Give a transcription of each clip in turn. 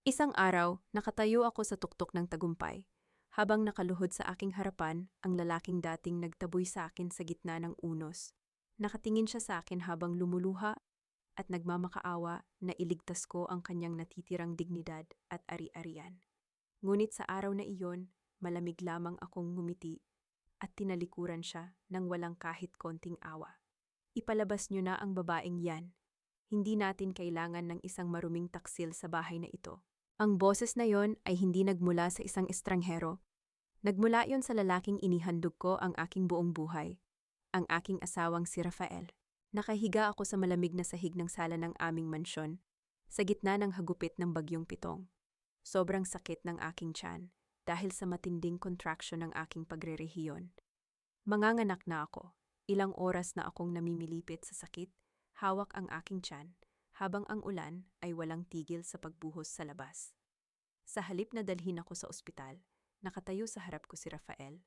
Isang araw, nakatayo ako sa tuktok ng tagumpay. Habang nakaluhod sa aking harapan, ang lalaking dating nagtaboy sa akin sa gitna ng unos. Nakatingin siya sa akin habang lumuluha at nagmamakaawa na iligtas ko ang kanyang natitirang dignidad at ari-arian. Ngunit sa araw na iyon, malamig lamang akong ngumiti at tinalikuran siya nang walang kahit konting awa. Ipalabas niyo na ang babaeng yan. Hindi natin kailangan ng isang maruming taksil sa bahay na ito. Ang boses na yon ay hindi nagmula sa isang estranghero. Nagmula yon sa lalaking inihandog ko ang aking buong buhay. Ang aking asawang si Rafael. Nakahiga ako sa malamig na sahig ng sala ng aming mansyon, sa gitna ng hagupit ng bagyong Pitong. Sobrang sakit ng aking tiyan dahil sa matinding contraction ng aking pagrerehiyon. Manganganak na ako. Ilang oras na akong namimilipit sa sakit, hawak ang aking tiyan, habang ang ulan ay walang tigil sa pagbuhos sa labas. Sa halip na dalhin ako sa ospital, nakatayo sa harap ko si Rafael,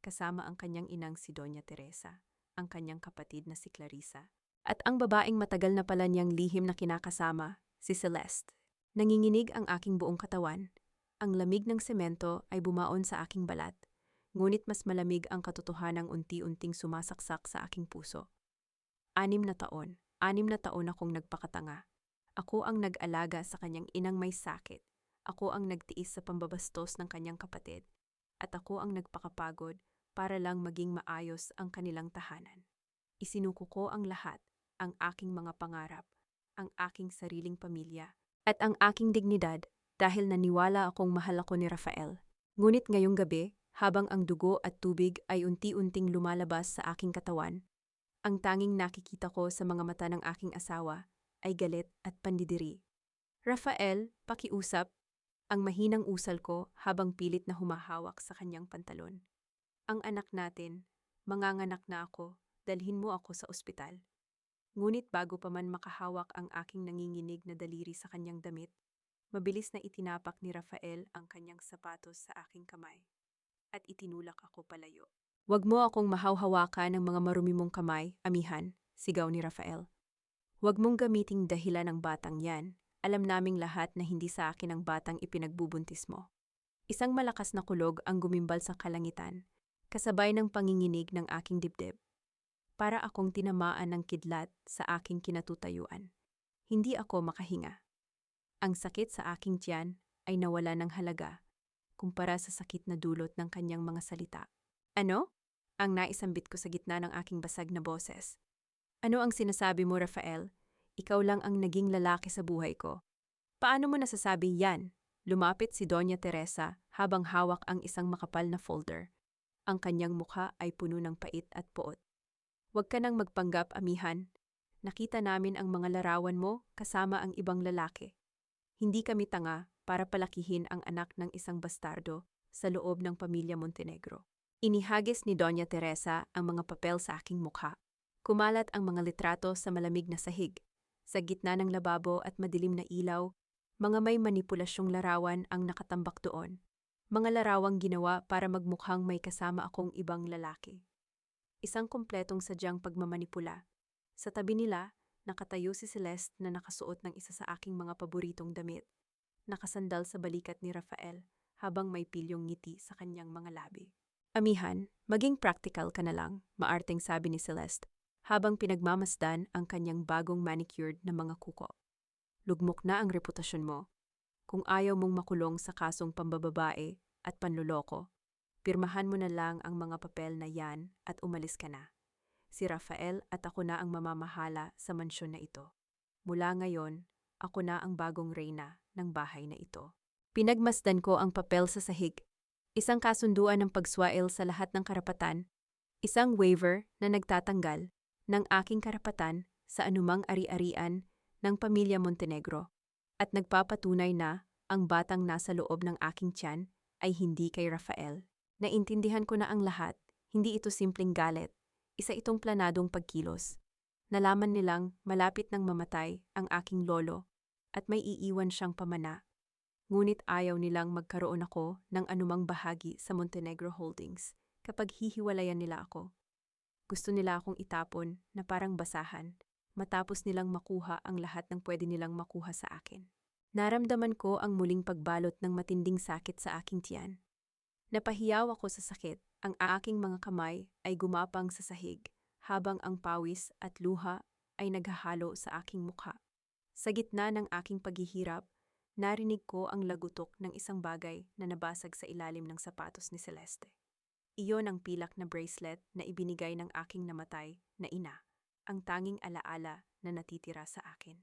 kasama ang kanyang inang si Doña Teresa, ang kanyang kapatid na si Clarissa, at ang babaeng matagal na pala niyang lihim na kinakasama, si Celeste. Nanginginig ang aking buong katawan. Ang lamig ng semento ay bumaon sa aking balat, ngunit mas malamig ang katotohanang unti-unting sumasaksak sa aking puso. 6 na taon akong nagpakatanga. Ako ang nag-alaga sa kanyang inang may sakit. Ako ang nagtiis sa pambabastos ng kanyang kapatid. At ako ang nagpakapagod para lang maging maayos ang kanilang tahanan. Isinuko ko ang lahat, ang aking mga pangarap, ang aking sariling pamilya, at ang aking dignidad dahil naniwala akong mahal ako ni Rafael. Ngunit ngayong gabi, habang ang dugo at tubig ay unti-unting lumalabas sa aking katawan, ang tanging nakikita ko sa mga mata ng aking asawa ay galit at pandidiri. Rafael, pakiusap, ang mahinang usal ko habang pilit na humahawak sa kanyang pantalon. Ang anak natin, manganganak na ako, dalhin mo ako sa ospital. Ngunit bago pa man makahawak ang aking nanginginig na daliri sa kanyang damit, mabilis na itinapak ni Rafael ang kanyang sapatos sa aking kamay at itinulak ako palayo. Huwag mo akong mahawhawakan ng mga marumi mong kamay, amihan, sigaw ni Rafael. Huwag mong gamiting dahilan ng batang yan. Alam naming lahat na hindi sa akin ang batang ipinagbubuntis mo. Isang malakas na kulog ang gumimbal sa kalangitan, kasabay ng panginginig ng aking dibdib. Para akong tinamaan ng kidlat sa aking kinatutayuan. Hindi ako makahinga. Ang sakit sa aking tiyan ay nawala ng halaga kumpara sa sakit na dulot ng kanyang mga salita. Ano? Ang naisambit ko sa gitna ng aking basag na boses. Ano ang sinasabi mo, Rafael? Ikaw lang ang naging lalaki sa buhay ko. Paano mo nasasabi yan? Lumapit si Doña Teresa habang hawak ang isang makapal na folder. Ang kanyang mukha ay puno ng pait at poot. Huwag ka nang magpanggap, amihan. Nakita namin ang mga larawan mo kasama ang ibang lalaki. Hindi kami tanga para palakihin ang anak ng isang bastardo sa loob ng pamilya Montenegro. Inihagis ni Doña Teresa ang mga papel sa aking mukha. Kumalat ang mga litrato sa malamig na sahig. Sa gitna ng lababo at madilim na ilaw, mga may manipulasyong larawan ang nakatambak doon. Mga larawang ginawa para magmukhang may kasama akong ibang lalaki. Isang kumpletong sadyang pagmamanipula. Sa tabi nila, nakatayo si Celeste na nakasuot ng isa sa aking mga paboritong damit. Nakasandal sa balikat ni Rafael habang may pilyong ngiti sa kanyang mga labi. Amihan, maging practical ka na lang, maarteng sabi ni Celeste, habang pinagmamasdan ang kanyang bagong manicured na mga kuko. Lugmok na ang reputasyon mo. Kung ayaw mong makulong sa kasong pambababae at panloloko, pirmahan mo na lang ang mga papel na yan at umalis ka na. Si Rafael at ako na ang mamamahala sa mansyon na ito. Mula ngayon, ako na ang bagong reyna ng bahay na ito. Pinagmasdan ko ang papel sa sahig. Isang kasunduan ng pagswail sa lahat ng karapatan, isang waiver na nagtatanggal ng aking karapatan sa anumang ari-arian ng pamilya Montenegro at nagpapatunay na ang batang nasa loob ng aking tiyan ay hindi kay Rafael. Naintindihan ko na ang lahat, hindi ito simpleng galit, isa itong planadong pagkilos. Nalaman nilang malapit nang mamatay ang aking lolo at may iiwan siyang pamana. Ngunit ayaw nilang magkaroon ako ng anumang bahagi sa Montenegro Holdings kapag hihiwalayan nila ako. Gusto nila akong itapon na parang basahan, matapos nilang makuha ang lahat ng pwede nilang makuha sa akin. Naramdaman ko ang muling pagbalot ng matinding sakit sa aking tiyan. Napahiyaw ako sa sakit, ang aking mga kamay ay gumapang sa sahig, habang ang pawis at luha ay naghahalo sa aking mukha. Sa gitna ng aking paghihirap, narinig ko ang lagutok ng isang bagay na nabasag sa ilalim ng sapatos ni Celeste. Iyon ang pilak na bracelet na ibinigay ng aking namatay na ina, ang tanging alaala na natitira sa akin.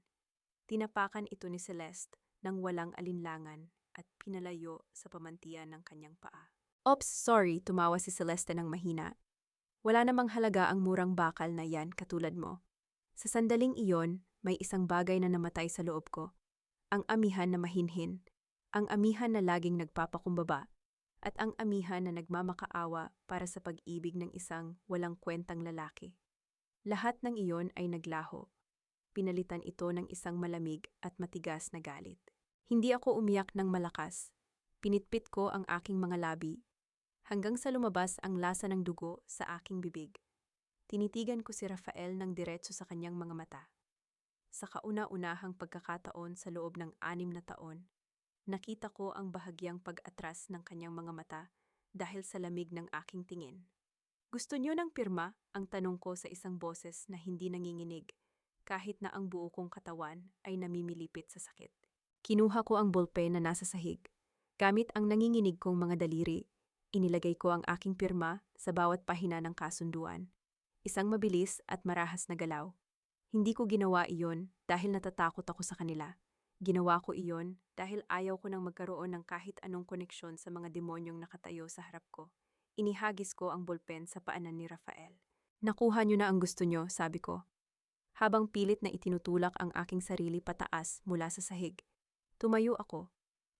Tinapakan ito ni Celeste nang walang alinlangan at pinalayo sa pamantiyan ng kanyang paa. Oops, sorry, tumawa si Celeste ng mahina. Wala namang halaga ang murang bakal na yan katulad mo. Sa sandaling iyon, may isang bagay na namatay sa loob ko. Ang amihan na mahinhin, ang amihan na laging nagpapakumbaba, at ang amihan na nagmamakaawa para sa pag-ibig ng isang walang kwentang lalaki. Lahat ng iyon ay naglaho. Pinalitan ito ng isang malamig at matigas na galit. Hindi ako umiyak ng malakas. Pinitpit ko ang aking mga labi, hanggang sa lumabas ang lasa ng dugo sa aking bibig. Tinitigan ko si Rafael ng diretso sa kanyang mga mata. Sa kauna-unahang pagkakataon sa loob ng 6 na taon, nakita ko ang bahagyang pag-atras ng kanyang mga mata dahil sa lamig ng aking tingin. Gusto niyo ng pirma? Ang tanong ko sa isang boses na hindi nanginginig, kahit na ang buo kong katawan ay namimilipit sa sakit. Kinuha ko ang bolpe na nasa sahig. Gamit ang nanginginig kong mga daliri, inilagay ko ang aking pirma sa bawat pahina ng kasunduan. Isang mabilis at marahas na galaw. Hindi ko ginawa iyon dahil natatakot ako sa kanila. Ginawa ko iyon dahil ayaw ko nang magkaroon ng kahit anong koneksyon sa mga demonyong nakatayo sa harap ko. Inihagis ko ang bolpen sa paanan ni Rafael. Nakuha niyo na ang gusto niyo, sabi ko. Habang pilit na itinutulak ang aking sarili pataas mula sa sahig. Tumayo ako.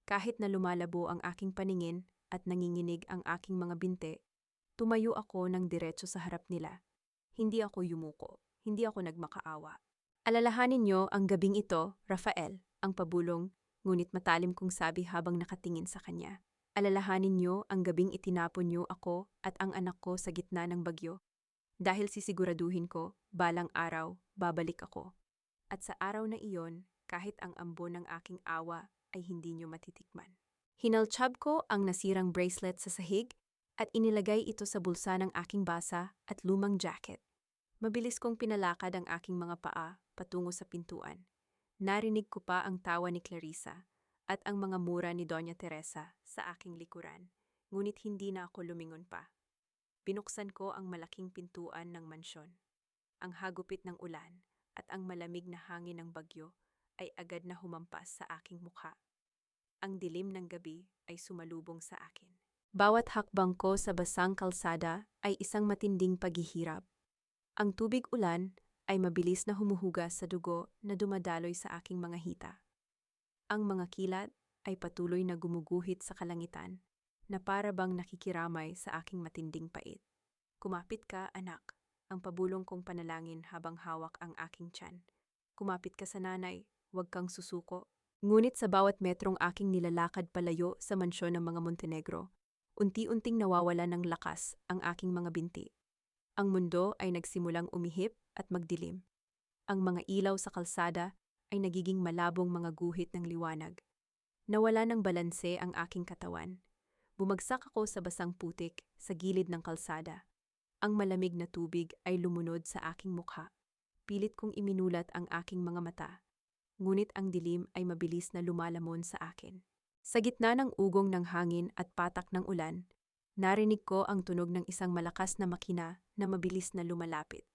Kahit na lumalabo ang aking paningin at nanginginig ang aking mga binte, tumayo ako ng diretso sa harap nila. Hindi ako yumuko. Hindi ako nagmakaawa. Alalahanin niyo ang gabing ito, Rafael, ang pabulong, ngunit matalim kong sabi habang nakatingin sa kanya. Alalahanin niyo ang gabing itinapon niyo ako at ang anak ko sa gitna ng bagyo. Dahil sisiguraduhin ko, balang araw, babalik ako. At sa araw na iyon, kahit ang ambon ng aking awa ay hindi niyo matitikman. Hinaltsab ko ang nasirang bracelet sa sahig at inilagay ito sa bulsa ng aking basa at lumang jacket. Mabilis kong pinalakad ang aking mga paa patungo sa pintuan. Narinig ko pa ang tawa ni Clarissa at ang mga mura ni Doña Teresa sa aking likuran, ngunit hindi na ako lumingon pa. Binuksan ko ang malaking pintuan ng mansyon. Ang hagupit ng ulan at ang malamig na hangin ng bagyo ay agad na humampas sa aking mukha. Ang dilim ng gabi ay sumalubong sa akin. Bawat hakbang ko sa basang kalsada ay isang matinding paghihirap. Ang tubig ulan ay mabilis na humuhugas sa dugo na dumadaloy sa aking mga hita. Ang mga kilat ay patuloy na gumuguhit sa kalangitan na para bang nakikiramay sa aking matinding pait. Kumapit ka, anak, ang pabulong kong panalangin habang hawak ang aking tiyan. Kumapit ka sa nanay, huwag kang susuko. Ngunit sa bawat metrong aking nilalakad palayo sa mansyon ng mga Montenegro, unti-unting nawawala ng lakas ang aking mga binti. Ang mundo ay nagsimulang umihip at magdilim. Ang mga ilaw sa kalsada ay nagiging malabong mga guhit ng liwanag. Nawala ng balanse ang aking katawan. Bumagsak ako sa basang putik sa gilid ng kalsada. Ang malamig na tubig ay lumunod sa aking mukha. Pilit kong iminulat ang aking mga mata. Ngunit ang dilim ay mabilis na lumalamon sa akin. Sa gitna ng ugong ng hangin at patak ng ulan, narinig ko ang tunog ng isang malakas na makina na mabilis na lumalapit.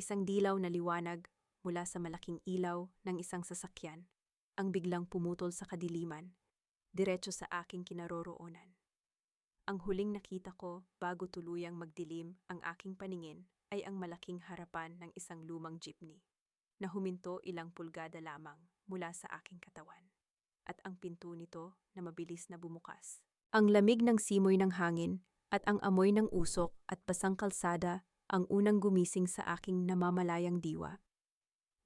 Isang dilaw na liwanag mula sa malaking ilaw ng isang sasakyan ang biglang pumutol sa kadiliman, diretso sa aking kinaroroonan. Ang huling nakita ko bago tuluyang magdilim ang aking paningin ay ang malaking harapan ng isang lumang jeepney na huminto ilang pulgada lamang mula sa aking katawan. At ang pinto nito na mabilis na bumukas. Ang lamig ng simoy ng hangin at ang amoy ng usok at basang kalsada ang unang gumising sa aking namamalayang diwa.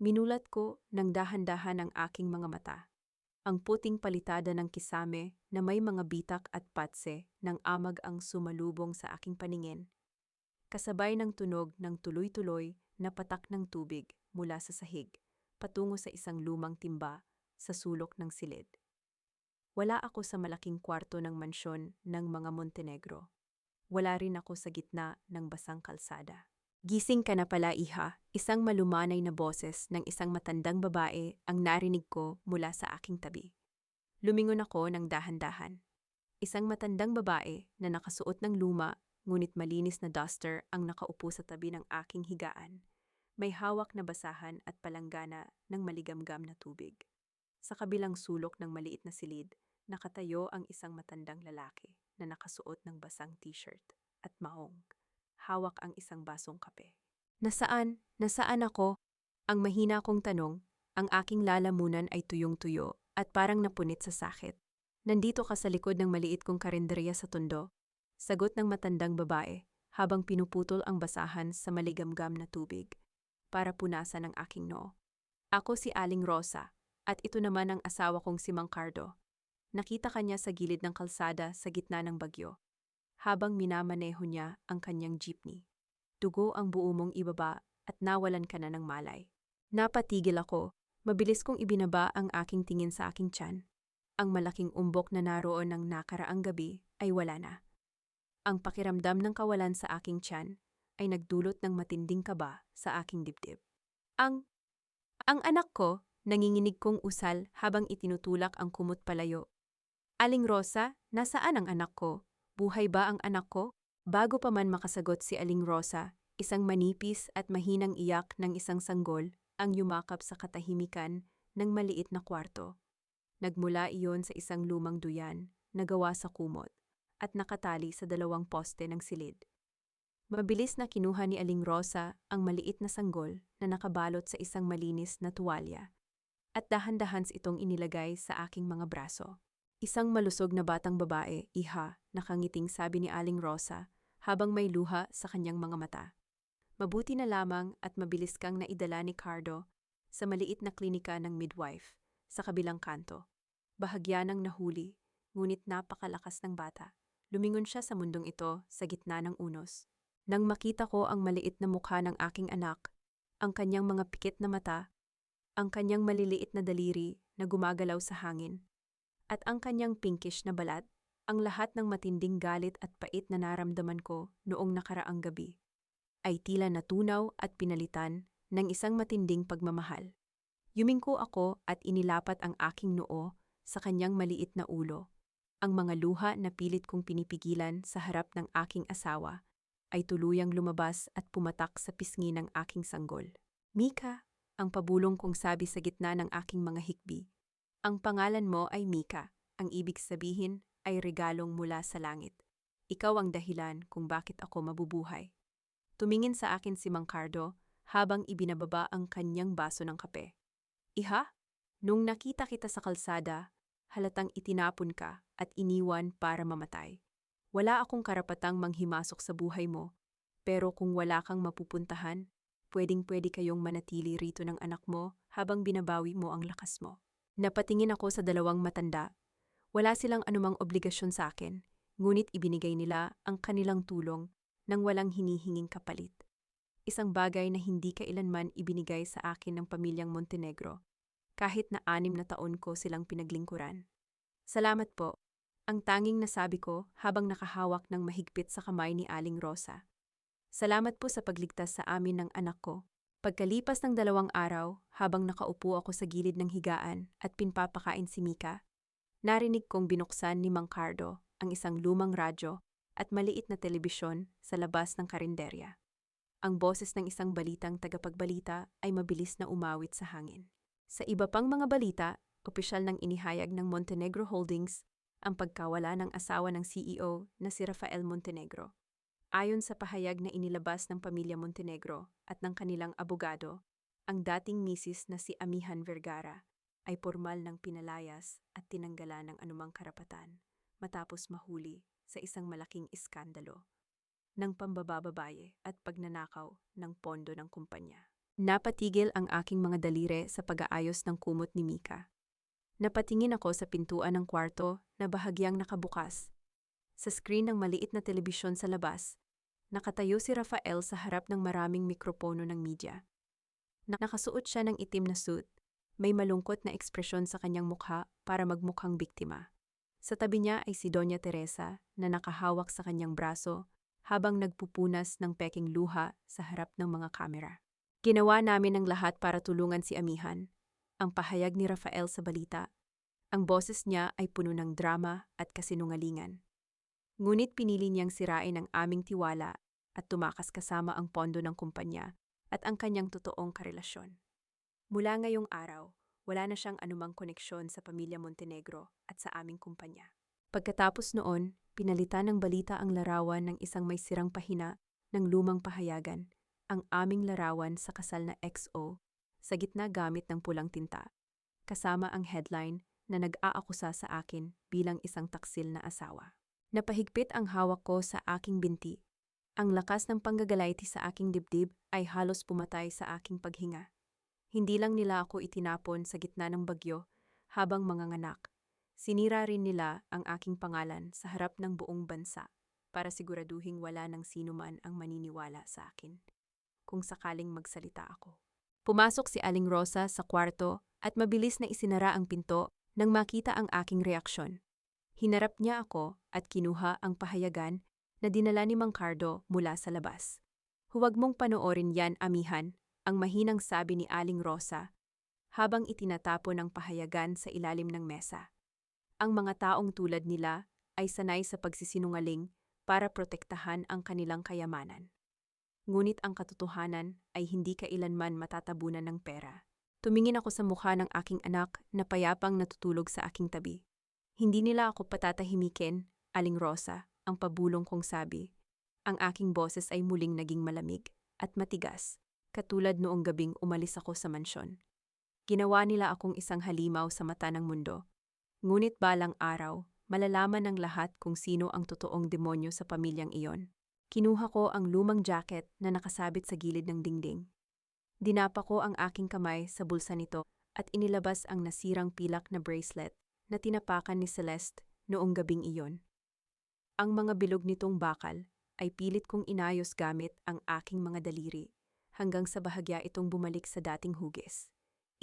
Minulat ko ng dahan-dahan ang aking mga mata. Ang puting palitada ng kisame na may mga bitak at patse ng amag ang sumalubong sa aking paningin. Kasabay ng tunog ng tuloy-tuloy na patak ng tubig mula sa sahig patungo sa isang lumang timba sa sulok ng silid. Wala ako sa malaking kwarto ng mansyon ng mga Montenegro. Wala rin ako sa gitna ng basang kalsada. Gising ka na pala, iha. Isang malumanay na boses ng isang matandang babae ang narinig ko mula sa aking tabi. Lumingon ako ng dahan-dahan. Isang matandang babae na nakasuot ng luma ngunit malinis na duster ang nakaupo sa tabi ng aking higaan. May hawak na basahan at palanggana ng maligamgam na tubig. Sa kabilang sulok ng maliit na silid, nakatayo ang isang matandang lalaki na nakasuot ng basang t-shirt at maong. Hawak ang isang basong kape. Nasaan? Nasaan ako? Ang mahina kong tanong, ang aking lalamunan ay tuyong-tuyo at parang napunit sa sakit. Nandito ka sa likod ng maliit kong karinderya sa Tondo, sagot ng matandang babae habang pinuputol ang basahan sa maligamgam na tubig para punasan ang aking noo. Ako si Aling Rosa at ito naman ang asawa kong si Mang Cardo. Nakita kanya sa gilid ng kalsada sa gitna ng bagyo, habang minamaneho niya ang kanyang jeepney. Dugo ang buo mong ibaba at nawalan ka na ng malay. Napatigil ako, mabilis kong ibinaba ang aking tingin sa aking tiyan. Ang malaking umbok na naroon ng nakaraang gabi ay wala na. Ang pakiramdam ng kawalan sa aking tiyan ay nagdulot ng matinding kaba sa aking dibdib. Ang anak ko, nanginginig kong usal habang itinutulak ang kumot palayo. Aling Rosa, nasaan ang anak ko? Buhay ba ang anak ko? Bago pa man makasagot si Aling Rosa, isang manipis at mahinang iyak ng isang sanggol ang yumakap sa katahimikan ng maliit na kwarto. Nagmula iyon sa isang lumang duyan na gawa sa kumot at nakatali sa dalawang poste ng silid. Mabilis na kinuha ni Aling Rosa ang maliit na sanggol na nakabalot sa isang malinis na tuwalya at dahan-dahan itong inilagay sa aking mga braso. Isang malusog na batang babae, iha, nakangiting sabi ni Aling Rosa habang may luha sa kanyang mga mata. Mabuti na lamang at mabilis kang naidala ni Cardo sa maliit na klinika ng midwife sa kabilang kanto. Bahagya ng nahuli, ngunit napakalakas ng bata. Lumingon siya sa mundong ito sa gitna ng unos. Nang makita ko ang maliit na mukha ng aking anak, ang kanyang mga pikit na mata, ang kanyang maliliit na daliri na gumagalaw sa hangin, at ang kanyang pinkish na balat, ang lahat ng matinding galit at pait na naramdaman ko noong nakaraang gabi, ay tila natunaw at pinalitan ng isang matinding pagmamahal. Yumingko ako at inilapat ang aking noo sa kanyang maliit na ulo. Ang mga luha na pilit kong pinipigilan sa harap ng aking asawa ay tuluyang lumabas at pumatak sa pisngi ng aking sanggol. Mika, ang pabulong kong sabi sa gitna ng aking mga hikbi. Ang pangalan mo ay Mika. Ang ibig sabihin ay regalong mula sa langit. Ikaw ang dahilan kung bakit ako mabubuhay. Tumingin sa akin si Mang Cardo habang ibinababa ang kanyang baso ng kape. Iha, nung nakita kita sa kalsada, halatang itinapon ka at iniwan para mamatay. Wala akong karapatang manghimasok sa buhay mo, pero kung wala kang mapupuntahan, pwedeng-pwede kayong manatili rito ng anak mo habang binabawi mo ang lakas mo. Napatingin ako sa dalawang matanda. Wala silang anumang obligasyon sa akin, ngunit ibinigay nila ang kanilang tulong nang walang hinihinging kapalit. Isang bagay na hindi kailanman ibinigay sa akin ng pamilyang Montenegro, kahit na 6 na taon ko silang pinaglingkuran. Salamat po, ang tanging nasabi ko habang nakahawak ng mahigpit sa kamay ni Aling Rosa. Salamat po sa pagligtas sa amin ng anak ko. Pagkalipas ng 2 araw, habang nakaupo ako sa gilid ng higaan at pinpapakain si Mika, narinig kong binuksan ni Mang Cardo ang isang lumang radyo at maliit na telebisyon sa labas ng karinderya. Ang boses ng isang balitang tagapagbalita ay mabilis na umawit sa hangin. Sa iba pang mga balita, opisyal nang inihayag ng Montenegro Holdings ang pagkawala ng asawa ng CEO na si Rafael Montenegro. Ayon sa pahayag na inilabas ng pamilya Montenegro at ng kanilang abogado, ang dating misis na si Amihan Vergara ay pormal ng pinalayas at tinanggalan ng anumang karapatan matapos mahuli sa isang malaking iskandalo ng pambabababae at pagnanakaw ng pondo ng kumpanya. Napatigil ang aking mga daliri sa pag-aayos ng kumot ni Mika. Napatingin ako sa pintuan ng kwarto na bahagyang nakabukas. Sa screen ng maliit na telebisyon sa labas, nakatayo si Rafael sa harap ng maraming mikropono ng media. Nakasuot siya ng itim na suit May malungkot na ekspresyon sa kanyang mukha para magmukhang biktima. Sa tabi niya ay si Doña Teresa na nakahawak sa kanyang braso habang nagpupunas ng peking luha sa harap ng mga kamera. Ginawa namin ang lahat para tulungan si Amihan. Ang pahayag ni Rafael sa balita. Ang boses niya ay puno ng drama at kasinungalingan. Ngunit pinili niyang sirain ang aming tiwala at tumakas kasama ang pondo ng kumpanya at ang kanyang totoong karelasyon. Mula ngayong araw, wala na siyang anumang koneksyon sa pamilya Montenegro at sa aming kumpanya. Pagkatapos noon, pinalitan ng balita ang larawan ng isang may sirang pahina ng lumang pahayagan, ang aming larawan sa kasal na XO, sa gitna gamit ng pulang tinta, kasama ang headline na nag-aakusa sa akin bilang isang taksil na asawa. Napahigpit ang hawak ko sa aking binti. Ang lakas ng panggagalayti sa aking dibdib ay halos pumatay sa aking paghinga. Hindi lang nila ako itinapon sa gitna ng bagyo habang manganganak. Sinira rin nila ang aking pangalan sa harap ng buong bansa para siguraduhing wala ng sinuman ang maniniwala sa akin kung sakaling magsalita ako. Pumasok si Aling Rosa sa kwarto at mabilis na isinara ang pinto nang makita ang aking reaksyon. Hinarap niya ako at kinuha ang pahayagan na dinala ni Mang Cardo mula sa labas. Huwag mong panoorin yan, Amihan, ang mahinang sabi ni Aling Rosa habang itinatapon ang pahayagan sa ilalim ng mesa. Ang mga taong tulad nila ay sanay sa pagsisinungaling para protektahan ang kanilang kayamanan. Ngunit ang katotohanan ay hindi kailanman matatabunan ng pera. Tumingin ako sa mukha ng aking anak na payapang natutulog sa aking tabi. Hindi nila ako patatahimikin, Aling Rosa, ang pabulong kong sabi. Ang aking boses ay muling naging malamig at matigas, katulad noong gabing umalis ako sa mansyon. Ginawa nila akong isang halimaw sa mata ng mundo. Ngunit balang araw, malalaman ng lahat kung sino ang totoong demonyo sa pamilyang iyon. Kinuha ko ang lumang jacket na nakasabit sa gilid ng dingding. Dinapa ko ang aking kamay sa bulsa nito at inilabas ang nasirang pilak na bracelet na tinapakan ni Celeste noong gabing iyon. Ang mga bilog nitong bakal ay pilit kong inayos gamit ang aking mga daliri hanggang sa bahagya itong bumalik sa dating hugis.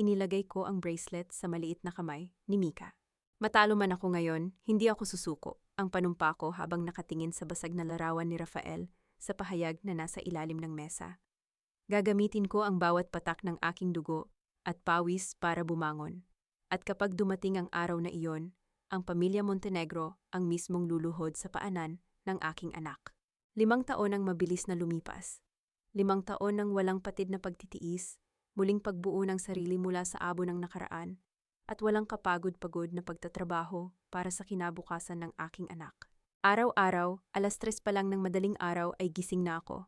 Inilagay ko ang bracelet sa maliit na kamay ni Mika. Matalo man ako ngayon, hindi ako susuko, ang panumpa ko habang nakatingin sa basag na larawan ni Rafael sa pahayag na nasa ilalim ng mesa. Gagamitin ko ang bawat patak ng aking dugo at pawis para bumangon. At kapag dumating ang araw na iyon, ang pamilya Montenegro ang mismong luluhod sa paanan ng aking anak. 5 taon ang mabilis na lumipas. 5 taon ng walang patid na pagtitiis, muling pagbuo ng sarili mula sa abo ng nakaraan, at walang kapagod-pagod na pagtatrabaho para sa kinabukasan ng aking anak. Araw-araw, 3:00 pa lang ng madaling araw ay gising na ako.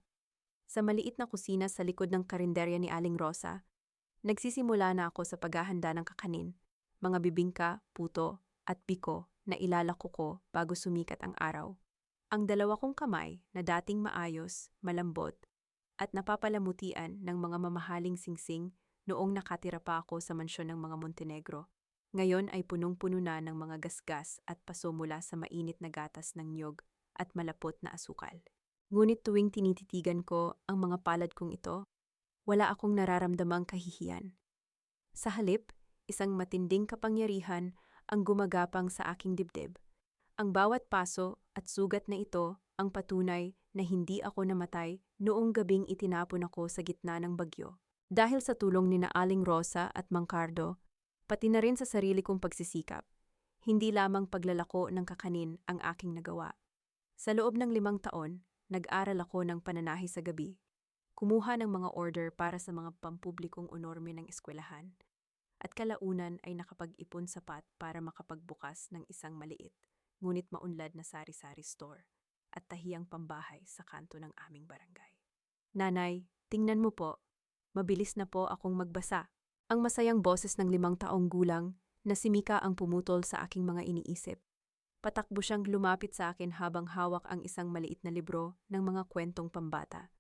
Sa maliit na kusina sa likod ng karinderya ni Aling Rosa, nagsisimula na ako sa paghahanda ng kakanin, mga bibingka, puto, at biko na ilalako ko bago sumikat ang araw. Ang 2 kong kamay na dating maayos, malambot, at napapalamutian ng mga mamahaling singsing noong nakatira pa ako sa mansyon ng mga Montenegro, ngayon ay punong-puno na ng mga gasgas at paso mula sa mainit na gatas ng niyog at malapot na asukal. Ngunit tuwing tinititigan ko ang mga palad kong ito, wala akong nararamdamang kahihiyan. Sa halip, isang matinding kapangyarihan ang gumagapang sa aking dibdib. Ang bawat paso at sugat na ito ang patunay na hindi ako namatay noong gabing itinapon ako sa gitna ng bagyo. Dahil sa tulong ni na Aling Rosa at Mang Cardo, pati na rin sa sarili kong pagsisikap, hindi lamang paglalako ng kakanin ang aking nagawa. Sa loob ng 5 taon, nag-aral ako ng pananahi sa gabi, kumuha ng mga order para sa mga pampublikong unorme ng eskwelahan, at kalaunan ay nakapag-ipon sapat para makapagbukas ng isang maliit, ngunit maunlad na sari-sari store at tahiyang pambahay sa kanto ng aming barangay. Nanay, tingnan mo po. Mabilis na po akong magbasa. Ang masayang boses ng 5 taong gulang na si Mika ang pumutol sa aking mga iniisip. Patakbo siyang lumapit sa akin habang hawak ang isang maliit na libro ng mga kwentong pambata.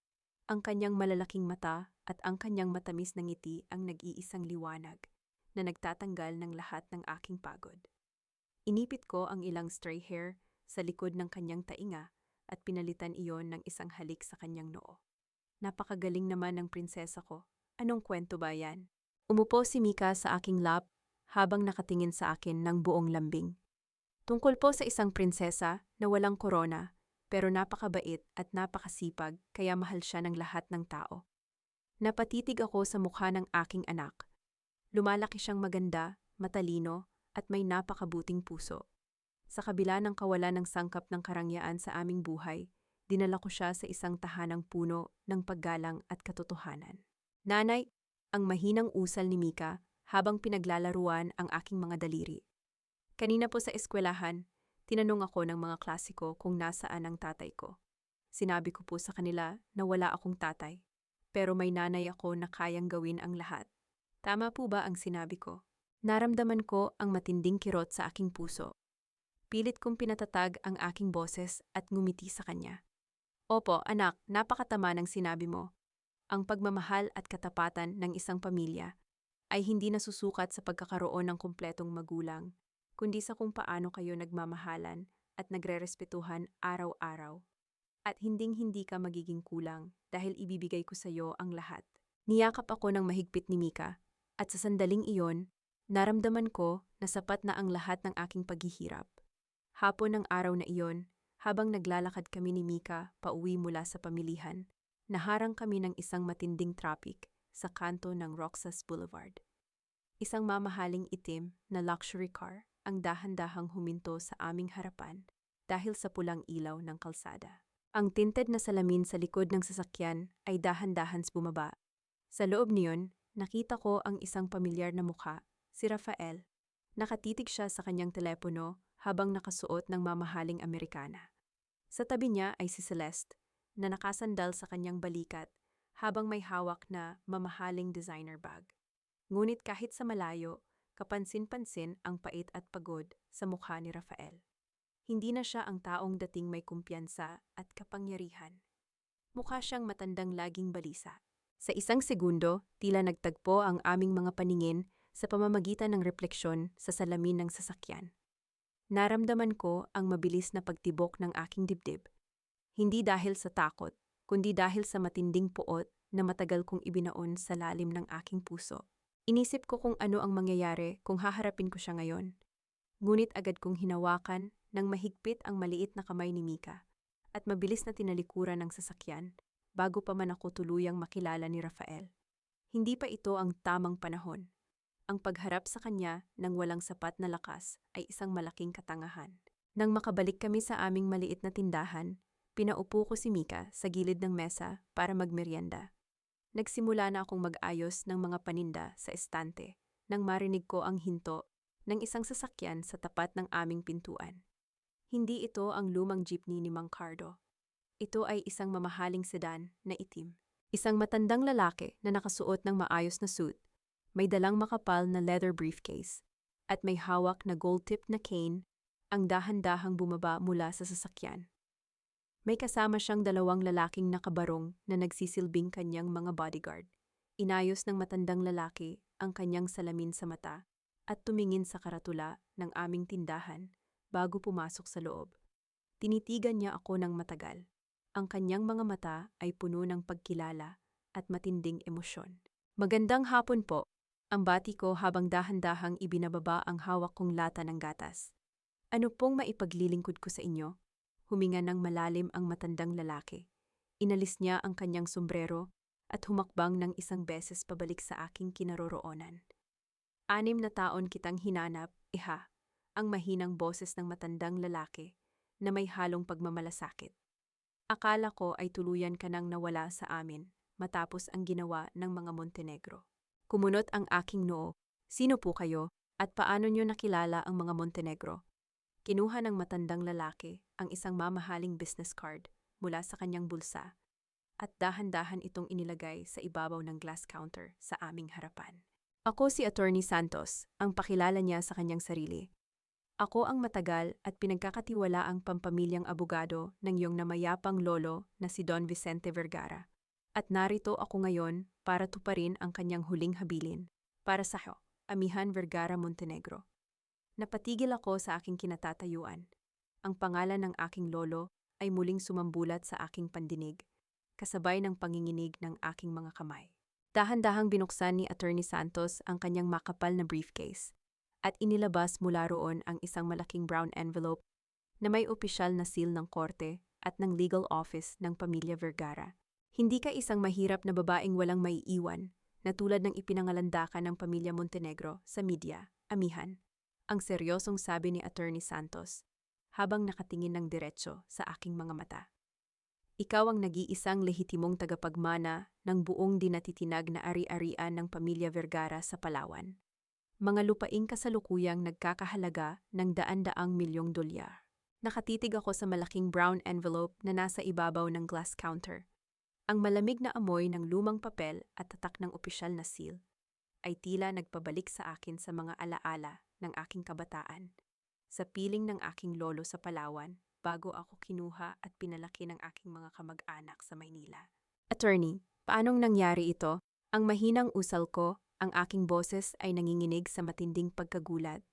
Ang kanyang malalaking mata at ang kanyang matamis na ngiti ang nag-iisang liwanag na nagtatanggal ng lahat ng aking pagod. Inipit ko ang ilang stray hair sa likod ng kanyang tainga at pinalitan iyon ng isang halik sa kanyang noo. Napakagaling naman ng prinsesa ko. Anong kwento ba yan? Umupo si Mika sa aking lap habang nakatingin sa akin ng buong lambing. Tungkol po sa isang prinsesa na walang korona pero napakabait at napakasipag kaya mahal siya ng lahat ng tao. Napatitig ako sa mukha ng aking anak. Lumalaki siyang maganda, matalino, at may napakabuting puso. Sa kabila ng kawalan ng sangkap ng karangyaan sa aming buhay, dinala ko siya sa isang tahanang puno ng paggalang at katotohanan. Nanay, ang mahinang usal ni Mika habang pinaglalaruan ang aking mga daliri. Kanina po sa eskwelahan, tinanong ako ng mga klasiko kung nasaan ang tatay ko. Sinabi ko po sa kanila na wala akong tatay, pero may nanay ako na kayang gawin ang lahat. Tama po ba ang sinabi ko? Naramdaman ko ang matinding kirot sa aking puso. Pilit kong pinatatag ang aking boses at ngumiti sa kanya. Opo, anak, napakatama ng sinabi mo. Ang pagmamahal at katapatan ng isang pamilya ay hindi nasusukat sa pagkakaroon ng kumpletong magulang, kundi sa kung paano kayo nagmamahalan at nagrerespetuhan araw-araw. At hinding-hindi ka magiging kulang dahil ibibigay ko sa iyo ang lahat. Niyakap ako ng mahigpit ni Mika, at sa sandaling iyon, naramdaman ko na sapat na ang lahat ng aking paghihirap. Hapon ng araw na iyon, habang naglalakad kami ni Mika pauwi mula sa pamilihan, naharang kami ng isang matinding traffic sa kanto ng Roxas Boulevard. Isang mamahaling itim na luxury car ang dahan-dahang huminto sa aming harapan dahil sa pulang ilaw ng kalsada. Ang tinted na salamin sa likod ng sasakyan ay dahan-dahan bumaba. Sa loob niyon, nakita ko ang isang pamilyar na mukha, si Rafael. Nakatitig siya sa kanyang telepono habang nakasuot ng mamahaling Amerikana. Sa tabi niya ay si Celeste, na nakasandal sa kanyang balikat habang may hawak na mamahaling designer bag. Ngunit kahit sa malayo, kapansin-pansin ang pait at pagod sa mukha ni Rafael. Hindi na siya ang taong dating may kumpiyansa at kapangyarihan. Mukha siyang matandang laging balisa. Sa isang segundo, tila nagtagpo ang aming mga paningin sa pamamagitan ng refleksyon sa salamin ng sasakyan. Naramdaman ko ang mabilis na pagtibok ng aking dibdib. Hindi dahil sa takot, kundi dahil sa matinding puot na matagal kong ibinaon sa lalim ng aking puso. Inisip ko kung ano ang mangyayari kung haharapin ko siya ngayon. Ngunit agad kong hinawakan ng mahigpit ang maliit na kamay ni Mika at mabilis na tinalikuran ng sasakyan bago pa man ako tuluyang makilala ni Rafael. Hindi pa ito ang tamang panahon. Ang pagharap sa kanya ng walang sapat na lakas ay isang malaking katangahan. Nang makabalik kami sa aming maliit na tindahan, pinaupo ko si Mika sa gilid ng mesa para magmeryenda. Nagsimula na akong mag-ayos ng mga paninda sa estante nang marinig ko ang hinto ng isang sasakyan sa tapat ng aming pintuan. Hindi ito ang lumang jeepney ni Mang Cardo. Ito ay isang mamahaling sedan na itim. Isang matandang lalaki na nakasuot ng maayos na suit, may dalang makapal na leather briefcase, at may hawak na gold-tipped na cane ang dahan-dahang bumaba mula sa sasakyan. May kasama siyang dalawang lalaking nakabarong na nagsisilbing kanyang mga bodyguard. Inayos ng matandang lalaki ang kanyang salamin sa mata at tumingin sa karatula ng aming tindahan bago pumasok sa loob. Tinitigan niya ako ng matagal. Ang kanyang mga mata ay puno ng pagkilala at matinding emosyon. Magandang hapon po, ang bati ko habang dahan-dahang ibinababa ang hawak kong lata ng gatas. Ano pong maipaglilingkod ko sa inyo? Huminga ng malalim ang matandang lalaki. Inalis niya ang kanyang sombrero at humakbang ng isang beses pabalik sa aking kinaroroonan. 6 na taon kitang hinanap, iha, ang mahinang boses ng matandang lalaki na may halong pagmamalasakit. Akala ko ay tuluyan ka nang nawala sa amin matapos ang ginawa ng mga Montenegro. Kumunot ang aking noo. Sino po kayo at paano niyo nakilala ang mga Montenegro? Kinuha ng matandang lalaki ang isang mamahaling business card mula sa kanyang bulsa at dahan-dahan itong inilagay sa ibabaw ng glass counter sa aming harapan. Ako si Attorney Santos, ang pakilala niya sa kanyang sarili. Ako ang matagal at pinagkakatiwalaang pampamilyang abogado ng iyong namayapang lolo na si Don Vicente Vergara. At narito ako ngayon para tuparin ang kanyang huling habilin para sa Amihan Vergara Montenegro. Napatigil ako sa aking kinatatayuan. Ang pangalan ng aking lolo ay muling sumambulat sa aking pandinig, kasabay ng panginginig ng aking mga kamay. Dahan-dahang binuksan ni Attorney Santos ang kanyang makapal na briefcase at inilabas mula roon ang isang malaking brown envelope na may opisyal na seal ng korte at ng legal office ng pamilya Vergara. Hindi ka isang mahirap na babaeng walang maiiwan na tulad ng ipinangalandakan ng pamilya Montenegro sa media, amihan. Ang seryosong sabi ni Attorney Santos habang nakatingin ng diretso sa aking mga mata. Ikaw ang nag-iisang lehitimong tagapagmana ng buong dinatitinag na ari-arian ng pamilya Vergara sa Palawan. Mga lupaing kasalukuyang nagkakahalaga ng daan-daang milyong dolyar. Nakatitig ako sa malaking brown envelope na nasa ibabaw ng glass counter. Ang malamig na amoy ng lumang papel at tatak ng opisyal na seal ay tila nagpabalik sa akin sa mga alaala ng aking kabataan, sa piling ng aking lolo sa Palawan bago ako kinuha at pinalaki ng aking mga kamag-anak sa Maynila. Attorney, paanong nangyari ito? Ang mahinang usal ko, ang aking boses ay nanginginig sa matinding pagkagulat.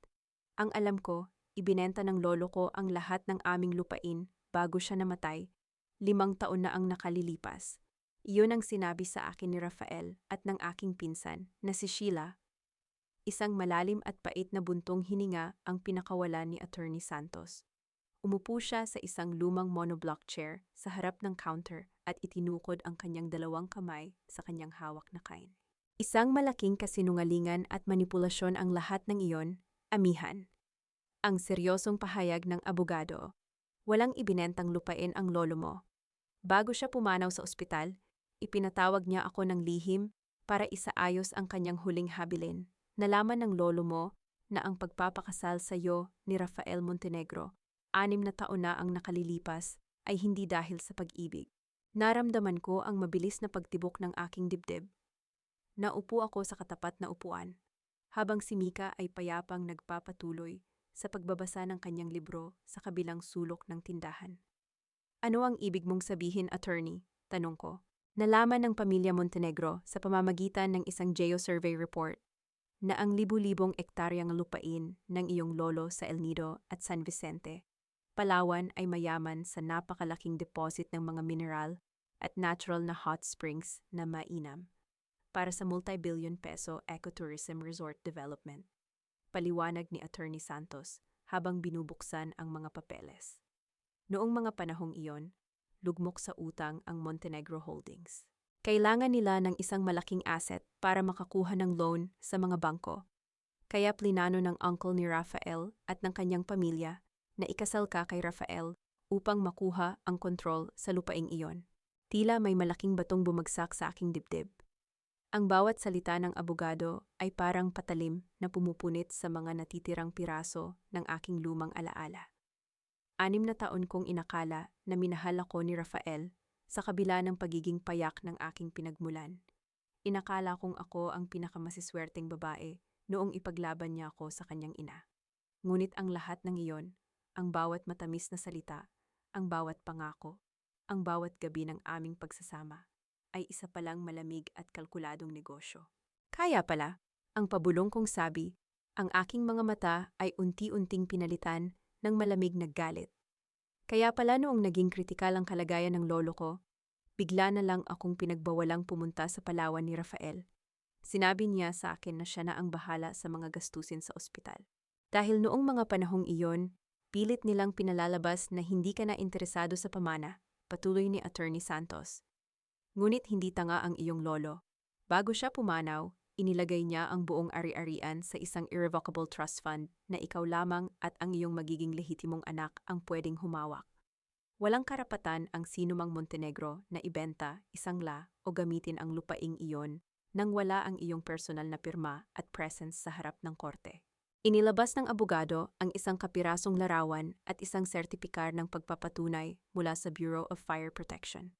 Ang alam ko, ibinenta ng lolo ko ang lahat ng aming lupain bago siya namatay. 5 taon na ang nakalilipas. Iyon ang sinabi sa akin ni Rafael at ng aking pinsan na si Sheila. Isang malalim at pait na buntong hininga ang pinakawalan ni Attorney Santos. Umupo siya sa isang lumang monoblock chair sa harap ng counter at itinukod ang kanyang 2 kamay sa kanyang hawak na kain. Isang malaking kasinungalingan at manipulasyon ang lahat ng iyon, amihan. Ang seryosong pahayag ng abogado. Walang ibinentang lupain ang lolo mo. Bago siya pumanaw sa ospital, ipinatawag niya ako ng lihim para isaayos ang kanyang huling habilin. Nalaman ng lolo mo na ang pagpapakasal sa iyo ni Rafael Montenegro, 6 na taon na ang nakalilipas, ay hindi dahil sa pag-ibig. Naramdaman ko ang mabilis na pagtibok ng aking dibdib. Naupo ako sa katapat na upuan, habang si Mika ay payapang nagpapatuloy sa pagbabasa ng kanyang libro sa kabilang sulok ng tindahan. Ano ang ibig mong sabihin, attorney? Tanong ko. Nalaman ng pamilya Montenegro sa pamamagitan ng isang geo-survey report na ang libu-libong ektaryang lupain ng iyong lolo sa El Nido at San Vicente, Palawan ay mayaman sa napakalaking deposit ng mga mineral at natural na hot springs na mainam para sa multi-billion peso ecotourism resort development. Paliwanag ni Attorney Santos habang binubuksan ang mga papeles. Noong mga panahong iyon, lugmok sa utang ang Montenegro Holdings. Kailangan nila ng isang malaking asset para makakuha ng loan sa mga bangko. Kaya plinano ng uncle ni Rafael at ng kanyang pamilya na ikasal ka kay Rafael upang makuha ang kontrol sa lupaing iyon. Tila may malaking batong bumagsak sa aking dibdib. Ang bawat salita ng abogado ay parang patalim na pumupunit sa mga natitirang piraso ng aking lumang alaala. 6 na taon kong inakala na minahal ako ni Rafael sa kabila ng pagiging payak ng aking pinagmulan. Inakala kong ako ang pinakamasiswerteng babae noong ipaglaban niya ako sa kanyang ina. Ngunit ang lahat ng iyon, ang bawat matamis na salita, ang bawat pangako, ang bawat gabi ng aming pagsasama, ay isa palang malamig at kalkuladong negosyo. Kaya pala, ang pabulong kong sabi, ang aking mga mata ay unti-unting pinalitan ng malamig na galit. Kaya pala noong naging kritikal ang kalagayan ng lolo ko, bigla na lang akong pinagbawalang pumunta sa Palawan ni Rafael. Sinabi niya sa akin na siya na ang bahala sa mga gastusin sa ospital. Dahil noong mga panahong iyon, pilit nilang pinalalabas na hindi ka na interesado sa pamana, patuloy ni Attorney Santos. Ngunit hindi tanga ang iyong lolo. Bago siya pumanaw, inilagay niya ang buong ari-arian sa isang irrevocable trust fund na ikaw lamang at ang iyong magiging lehitimong anak ang pwedeng humawak. Walang karapatan ang sinumang Montenegro na ibenta, isangla o gamitin ang lupaing iyon nang wala ang iyong personal na pirma at presence sa harap ng korte. Inilabas ng abogado ang isang kapirasong larawan at isang sertipikar ng pagpapatunay mula sa Bureau of Fire Protection.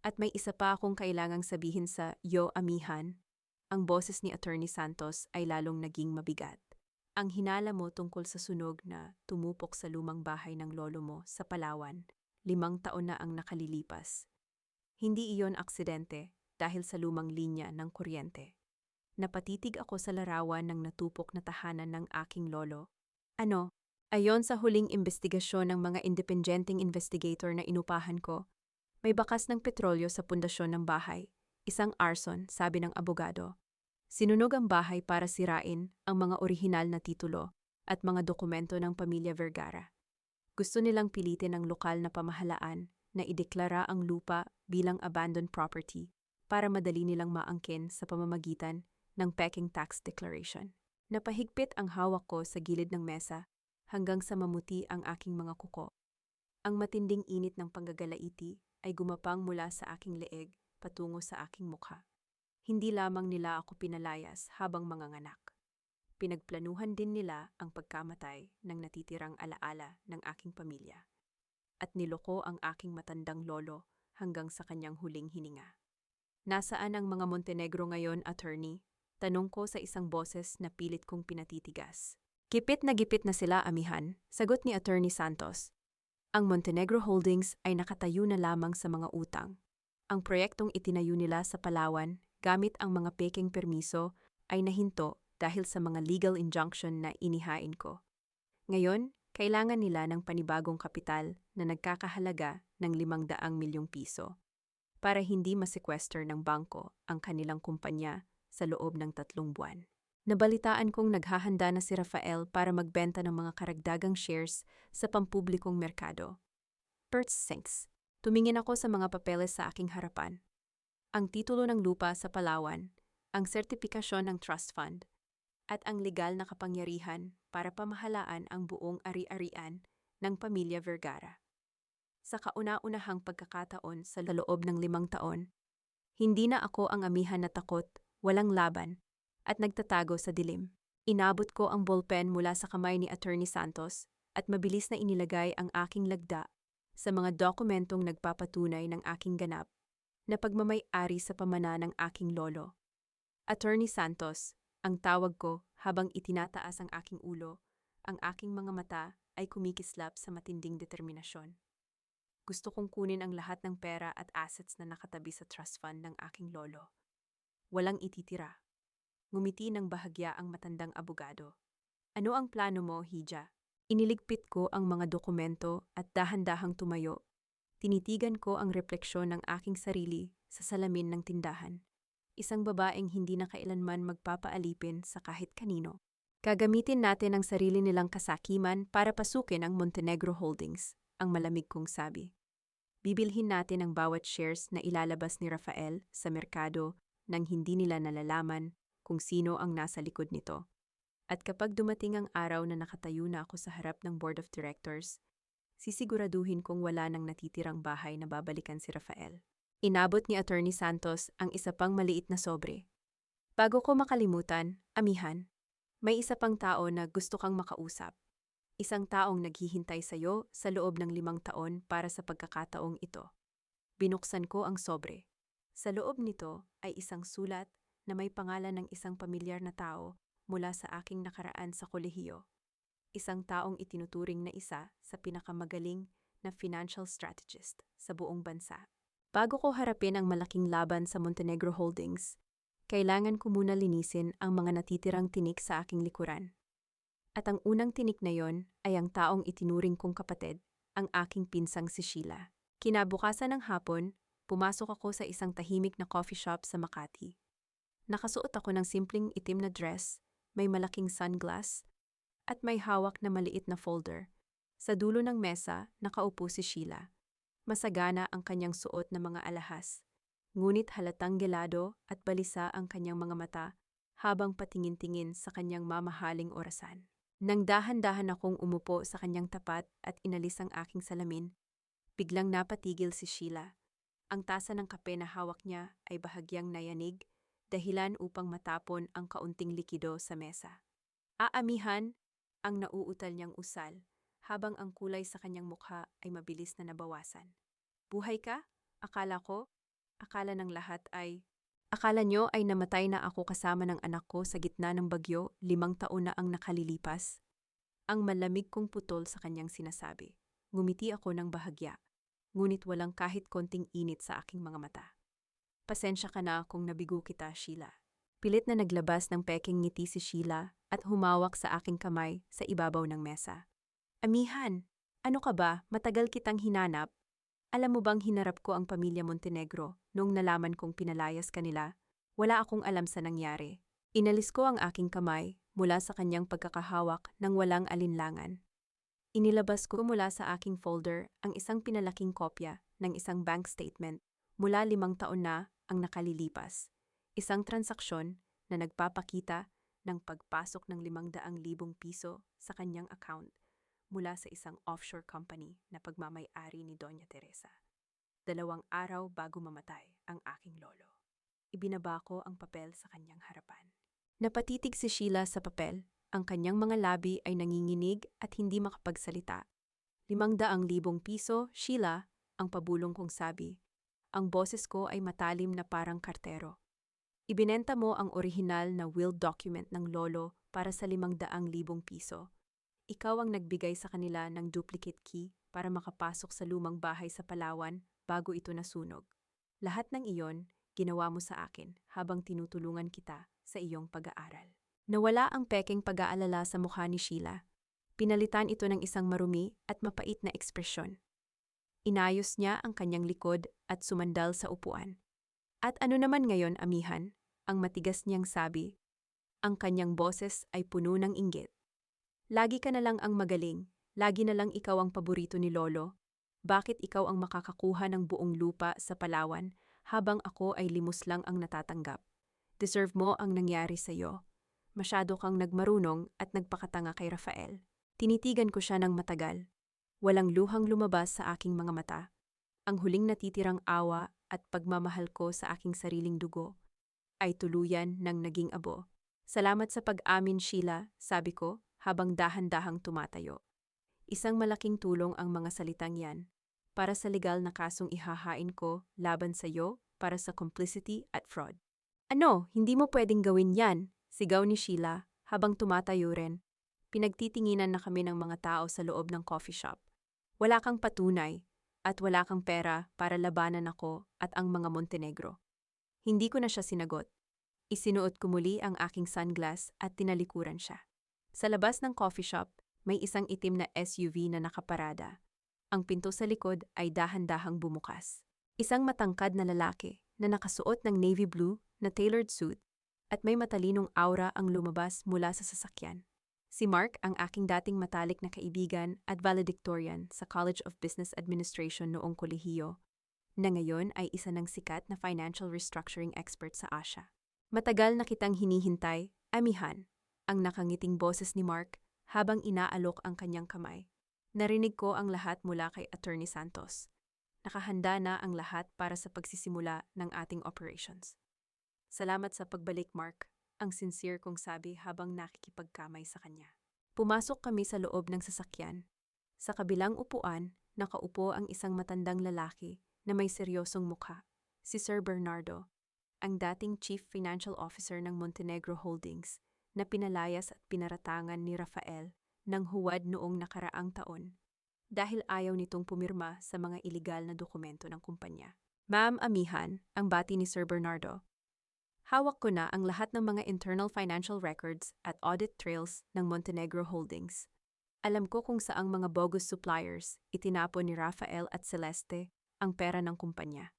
At may isa pa akong kailangang sabihin sa iyo, amihan. Ang boses ni Attorney Santos ay lalong naging mabigat. Ang hinala mo tungkol sa sunog na tumupok sa lumang bahay ng lolo mo sa Palawan, 5 taon na ang nakalilipas. Hindi iyon aksidente dahil sa lumang linya ng kuryente. Napatitig ako sa larawan ng natupok na tahanan ng aking lolo. Ano? Ayon sa huling investigasyon ng mga independenteng investigator na inupahan ko, may bakas ng petrolyo sa pundasyon ng bahay. Isang arson, sabi ng abogado. Sinunog ang bahay para sirain ang mga orihinal na titulo at mga dokumento ng pamilya Vergara. Gusto nilang pilitin ang lokal na pamahalaan na ideklara ang lupa bilang abandoned property para madali nilang maangkin sa pamamagitan ng peking tax declaration. Napahigpit ang hawak ko sa gilid ng mesa hanggang sa mamuti ang aking mga kuko. Ang matinding init ng panggagalaiti ay gumapang mula sa aking leeg patungo sa aking mukha. Hindi lamang nila ako pinalayas habang manganganak. Pinagplanuhan din nila ang pagkamatay ng natitirang alaala ng aking pamilya. At niloko ang aking matandang lolo hanggang sa kanyang huling hininga. Nasaan ang mga Montenegro ngayon, attorney? Tanong ko sa isang boses na pilit kong pinatitigas. Gipit na sila, amihan, sagot ni Attorney Santos. Ang Montenegro Holdings ay nakatayo na lamang sa mga utang. Ang proyektong itinayo nila sa Palawan gamit ang mga peking permiso ay nahinto dahil sa mga legal injunction na inihain ko. Ngayon, kailangan nila ng panibagong kapital na nagkakahalaga ng 500 milyong piso para hindi masekwester ng bangko ang kanilang kumpanya sa loob ng 3 buwan. Nabalitaan kong naghahanda na si Rafael para magbenta ng mga karagdagang shares sa pampublikong merkado. First things, tumingin ako sa mga papeles sa aking harapan. Ang titulo ng lupa sa Palawan, ang sertipikasyon ng trust fund, at ang legal na kapangyarihan para pamahalaan ang buong ari-arian ng pamilya Vergara. Sa kauna-unahang pagkakataon sa loob ng 5 taon, hindi na ako ang amihan na takot, walang laban, at nagtatago sa dilim. Inabot ko ang ballpen mula sa kamay ni Attorney Santos at mabilis na inilagay ang aking lagda sa mga dokumentong nagpapatunay ng aking ganap na pagmamay-ari sa pamana ng aking lolo. Attorney Santos, ang tawag ko habang itinataas ang aking ulo, ang aking mga mata ay kumikislap sa matinding determinasyon. Gusto kong kunin ang lahat ng pera at assets na nakatabi sa trust fund ng aking lolo. Walang ititira. Ngumiti ng bahagya ang matandang abogado. Ano ang plano mo, Hija? Iniligpit ko ang mga dokumento at dahan-dahang tumayo. Tinitigan ko ang refleksyon ng aking sarili sa salamin ng tindahan. Isang babaeng hindi na kailanman magpapaalipin sa kahit kanino. Gagamitin natin ang sarili nilang kasakiman para pasukin ang Montenegro Holdings, ang malamig kong sabi. Bibilhin natin ang bawat shares na ilalabas ni Rafael sa merkado nang hindi nila nalalaman kung sino ang nasa likod nito. At kapag dumating ang araw na nakatayo na ako sa harap ng Board of Directors, sisiguraduhin kong wala nang natitirang bahay na babalikan si Rafael. Inabot ni Attorney Santos ang isa pang maliit na sobre. Bago ko makalimutan, amihan, may isa pang tao na gusto kang makausap. Isang taong naghihintay sa'yo sa loob ng 5 taon para sa pagkakataong ito. Binuksan ko ang sobre. Sa loob nito ay isang sulat na may pangalan ng isang pamilyar na tao mula sa aking nakaraan sa kolehiyo. Isang taong itinuturing na isa sa pinakamagaling na financial strategist sa buong bansa. Bago ko harapin ang malaking laban sa Montenegro Holdings, kailangan ko muna linisin ang mga natitirang tinik sa aking likuran. At ang unang tinik na yon ay ang taong itinuring kong kapatid, ang aking pinsang si Sheila. Kinabukasan ng hapon, pumasok ako sa isang tahimik na coffee shop sa Makati. Nakasuot ako ng simpleng itim na dress, may malaking sunglass, at may hawak na maliit na folder. Sa dulo ng mesa, nakaupo si Sheila. Masagana ang kanyang suot na mga alahas, ngunit halatang gelado at balisa ang kanyang mga mata habang patingin-tingin sa kanyang mamahaling orasan. Nang dahan-dahan akong umupo sa kanyang tapat at inalis ang aking salamin, biglang napatigil si Sheila. Ang tasa ng kape na hawak niya ay bahagyang nayanig, dahilan upang matapon ang kaunting likido sa mesa. Aamihan ang nauutal niyang usal, habang ang kulay sa kanyang mukha ay mabilis na nabawasan. Buhay ka? Akala ng lahat ay, akala niyo ay namatay na ako kasama ng anak ko sa gitna ng bagyo, 5 taon na ang nakalilipas. Ang malamig kong putol sa kanyang sinasabi. Ngumiti ako ng bahagya, ngunit walang kahit konting init sa aking mga mata. Pasensya ka na kung nabigo kita, Sheila. Pilit na naglabas ng peking ngiti si Sheila at humawak sa aking kamay sa ibabaw ng mesa. Amihan, ano ka ba? Matagal kitang hinanap. Alam mo bang hinarap ko ang pamilya Montenegro Nung nalaman kong pinalayas kanila, wala akong alam sa nangyari. Inalis ko ang aking kamay mula sa kanyang pagkakahawak ng walang alinlangan. Inilabas ko mula sa aking folder ang isang pinalaking kopya ng isang bank statement mula 5 taon na ang nakalilipas. Isang transaksyon na nagpapakita ng pagpasok ng 500,000 piso sa kanyang account mula sa isang offshore company na pagmamay-ari ni Doña Teresa. 2 araw bago mamatay ang aking lolo. Ibinaba ko ang papel sa kanyang harapan. Napatitig si Sheila sa papel. Ang kanyang mga labi ay nanginginig at hindi makapagsalita. 500,000 piso, Sheila, ang pabulong kong sabi. Ang boses ko ay matalim na parang kartero. Ibinenta mo ang orihinal na will document ng lolo para sa 500,000 piso. Ikaw ang nagbigay sa kanila ng duplicate key para makapasok sa lumang bahay sa Palawan bago ito nasunog. Lahat ng iyon, ginawa mo sa akin habang tinutulungan kita sa iyong pag-aaral. Nawala ang pekeng pag-aalala sa mukha ni Sheila. Pinalitan ito ng isang marumi at mapait na ekspresyon. Inayos niya ang kanyang likod at sumandal sa upuan. At ano naman ngayon, amihan? Ang matigas niyang sabi. Ang kanyang boses ay puno ng inggit. Lagi ka na lang ang magaling. Lagi na lang ikaw ang paborito ni Lolo. Bakit ikaw ang makakakuha ng buong lupa sa Palawan habang ako ay limos lang ang natatanggap? Deserve mo ang nangyari sa iyo. Masyado kang nagmarunong at nagpakatanga kay Rafael. Tinitigan ko siya ng matagal. Walang luhang lumabas sa aking mga mata. Ang huling natitirang awa at pagmamahal ko sa aking sariling dugo ay tuluyan ng naging abo. Salamat sa pag-amin, Sheila, sabi ko habang dahan-dahang tumatayo. Isang malaking tulong ang mga salitang yan para sa legal na kasong ihahain ko laban sa iyo para sa complicity at fraud. Ano, hindi mo pwedeng gawin yan? Sigaw ni Sheila habang tumatayo rin. Pinagtitinginan na kami ng mga tao sa loob ng coffee shop. Wala kang patunay at wala kang pera para labanan ako at ang mga Montenegro. Hindi ko na siya sinagot. Isinuot ko muli ang aking sunglass at tinalikuran siya. Sa labas ng coffee shop, may isang itim na SUV na nakaparada. Ang pinto sa likod ay dahan-dahang bumukas. Isang matangkad na lalaki na nakasuot ng navy blue na tailored suit at may matalinong aura ang lumabas mula sa sasakyan. Si Mark ang aking dating matalik na kaibigan at valedictorian sa College of Business Administration noong kolehiyo, na ngayon ay isa ng sikat na financial restructuring expert sa Asia. Matagal na kitang hinihintay, amihan, ang nakangiting boses ni Mark habang inaalok ang kanyang kamay. Narinig ko ang lahat mula kay Attorney Santos. Nakahanda na ang lahat para sa pagsisimula ng ating operations. Salamat sa pagbalik, Mark, ang sincere kong sabi habang nakikipagkamay sa kanya. Pumasok kami sa loob ng sasakyan. Sa kabilang upuan, nakaupo ang isang matandang lalaki na may seryosong mukha, si Sir Bernardo, ang dating Chief Financial Officer ng Montenegro Holdings na pinalayas at pinaratangan ni Rafael ng huwad noong nakaraang taon dahil ayaw nitong pumirma sa mga iligal na dokumento ng kumpanya. Ma'am, amihan, ang bati ni Sir Bernardo. Hawak ko na ang lahat ng mga internal financial records at audit trails ng Montenegro Holdings. Alam ko kung saang mga bogus suppliers itinapon ni Rafael at Celeste ang pera ng kumpanya.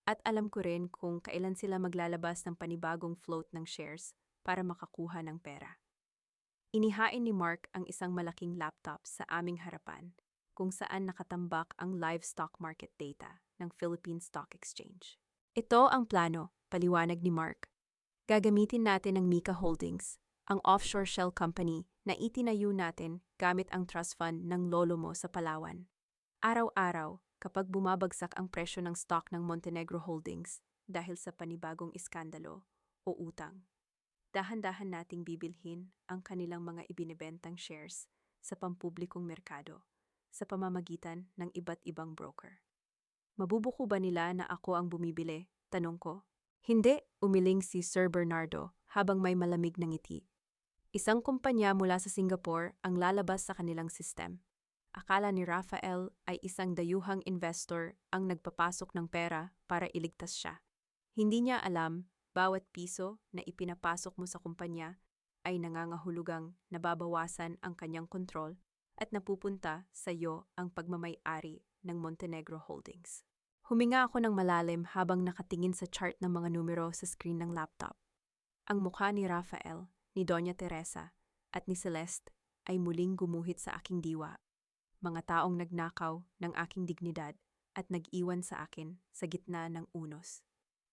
At alam ko rin kung kailan sila maglalabas ng panibagong float ng shares para makakuha ng pera. Inihain ni Mark ang isang malaking laptop sa aming harapan kung saan nakatambak ang live stock market data ng Philippine Stock Exchange. Ito ang plano, paliwanag ni Mark. Gagamitin natin ang Mika Holdings, ang offshore shell company na itinayo natin gamit ang trust fund ng lolo mo sa Palawan. Araw-araw, kapag bumabagsak ang presyo ng stock ng Montenegro Holdings dahil sa panibagong iskandalo o utang, dahan-dahan nating bibilhin ang kanilang mga ibinebentang shares sa pampublikong merkado sa pamamagitan ng iba't ibang broker. Mabubuko ba nila na ako ang bumibili? Tanong ko. Hindi, umiling si Sir Bernardo habang may malamig na ngiti. Isang kumpanya mula sa Singapore ang lalabas sa kanilang system. Akala ni Rafael ay isang dayuhang investor ang nagpapasok ng pera para iligtas siya. Hindi niya alam, bawat piso na ipinapasok mo sa kumpanya ay nangangahulugang nababawasan ang kanyang kontrol at napupunta sa iyo ang pagmamay-ari ng Montenegro Holdings. Huminga ako ng malalim habang nakatingin sa chart ng mga numero sa screen ng laptop. Ang mukha ni Rafael, ni Doña Teresa, at ni Celeste ay muling gumuhit sa aking diwa. Mga taong nagnakaw ng aking dignidad at nag-iwan sa akin sa gitna ng unos.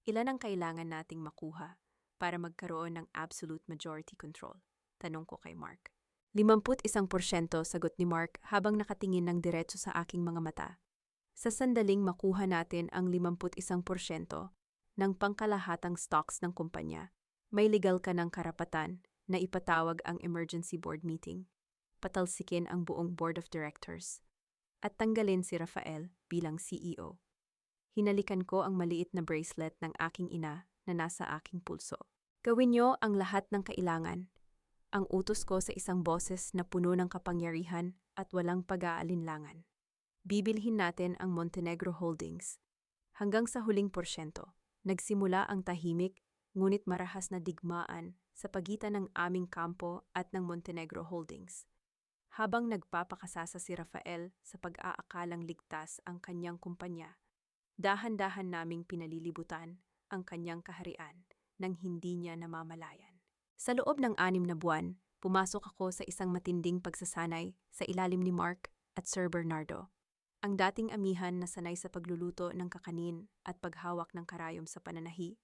Ilan ang kailangan nating makuha para magkaroon ng absolute majority control? Tanong ko kay Mark. 51% sagot ni Mark habang nakatingin ng diretso sa aking mga mata. Sa sandaling makuha natin ang 51% ng pangkalahatang stocks ng kumpanya, may legal ka ng karapatan na ipatawag ang emergency board meeting, patalsikin ang buong board of directors, at tanggalin si Rafael bilang CEO. Hinalikan ko ang maliit na bracelet ng aking ina na nasa aking pulso. Gawin niyo ang lahat ng kailangan. Ang utos ko sa isang boses na puno ng kapangyarihan at walang pag-aalinlangan. Bibilhin natin ang Montenegro Holdings. Hanggang sa huling porsyento, nagsimula ang tahimik ngunit marahas na digmaan sa pagitan ng aming kampo at ng Montenegro Holdings. Habang nagpapakasasa si Rafael sa pag-aakalang ligtas ang kanyang kumpanya, dahan-dahan naming pinalilibutan ang kanyang kaharian nang hindi niya namamalayan. Sa loob ng 6 na buwan, pumasok ako sa isang matinding pagsasanay sa ilalim ni Mark at Sir Bernardo. Ang dating amihan na sanay sa pagluluto ng kakanin at paghawak ng karayom sa pananahi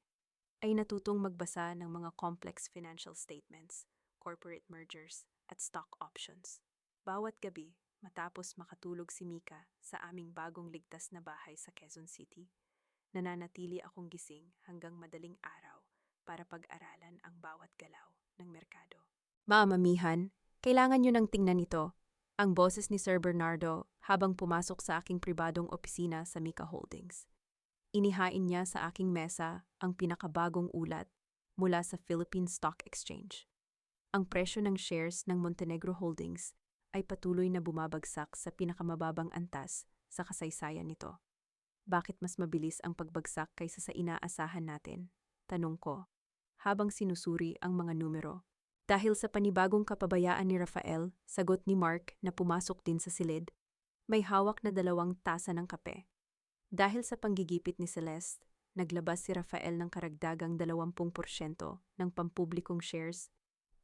ay natutong magbasa ng mga complex financial statements, corporate mergers, at stock options. Bawat gabi, matapos makatulog si Mika sa aming bagong ligtas na bahay sa Quezon City, nananatili akong gising hanggang madaling araw para pag-aralan ang bawat galaw ng merkado. Maamamihan, kailangan nyo nang tingnan ito, ang boses ni Sir Bernardo habang pumasok sa aking pribadong opisina sa Mika Holdings. Inihain niya sa aking mesa ang pinakabagong ulat mula sa Philippine Stock Exchange. Ang presyo ng shares ng Montenegro Holdings ay patuloy na bumabagsak sa pinakamababang antas sa kasaysayan nito. Bakit mas mabilis ang pagbagsak kaysa sa inaasahan natin? Tanong ko, habang sinusuri ang mga numero. Dahil sa panibagong kapabayaan ni Rafael, sagot ni Mark na pumasok din sa silid, may hawak na 2 tasa ng kape. Dahil sa panggigipit ni Celeste, naglabas si Rafael ng karagdagang 20% ng pampublikong shares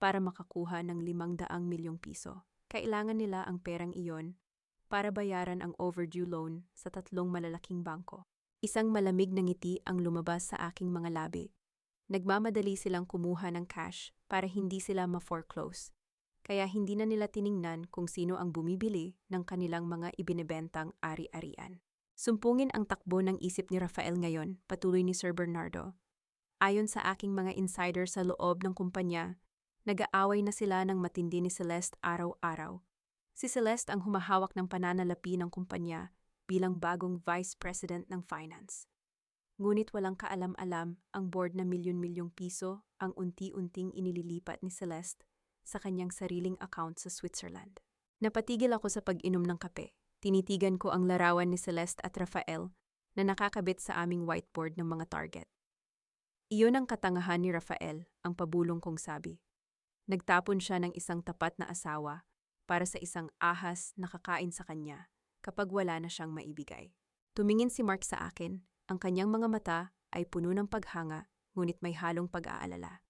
para makakuha ng 500 milyong piso. Kailangan nila ang perang iyon para bayaran ang overdue loan sa 3 malalaking bangko. Isang malamig na ngiti ang lumabas sa aking mga labi. Nagmamadali silang kumuha ng cash para hindi sila ma-foreclose. Kaya hindi na nila tiningnan kung sino ang bumibili ng kanilang mga ibinebentang ari-arian. Sumpungin ang takbo ng isip ni Rafael ngayon, patuloy ni Sir Bernardo. Ayon sa aking mga insider sa loob ng kumpanya, nag-aaway na sila ng matindi ni Celeste araw-araw. Si Celeste ang humahawak ng pananalapi ng kumpanya bilang bagong Vice President ng Finance. Ngunit walang kaalam-alam ang board na milyon-milyong piso ang unti-unting inililipat ni Celeste sa kanyang sariling account sa Switzerland. Napatigil ako sa pag-inom ng kape. Tinitigan ko ang larawan ni Celeste at Rafael na nakakabit sa aming whiteboard ng mga target. Iyon ang katangahan ni Rafael, ang pabulong kong sabi. Nagtapon siya ng isang tapat na asawa para sa isang ahas na kakain sa kanya kapag wala na siyang maibigay. Tumingin si Mark sa akin, ang kanyang mga mata ay puno ng paghanga ngunit may halong pag-aalala.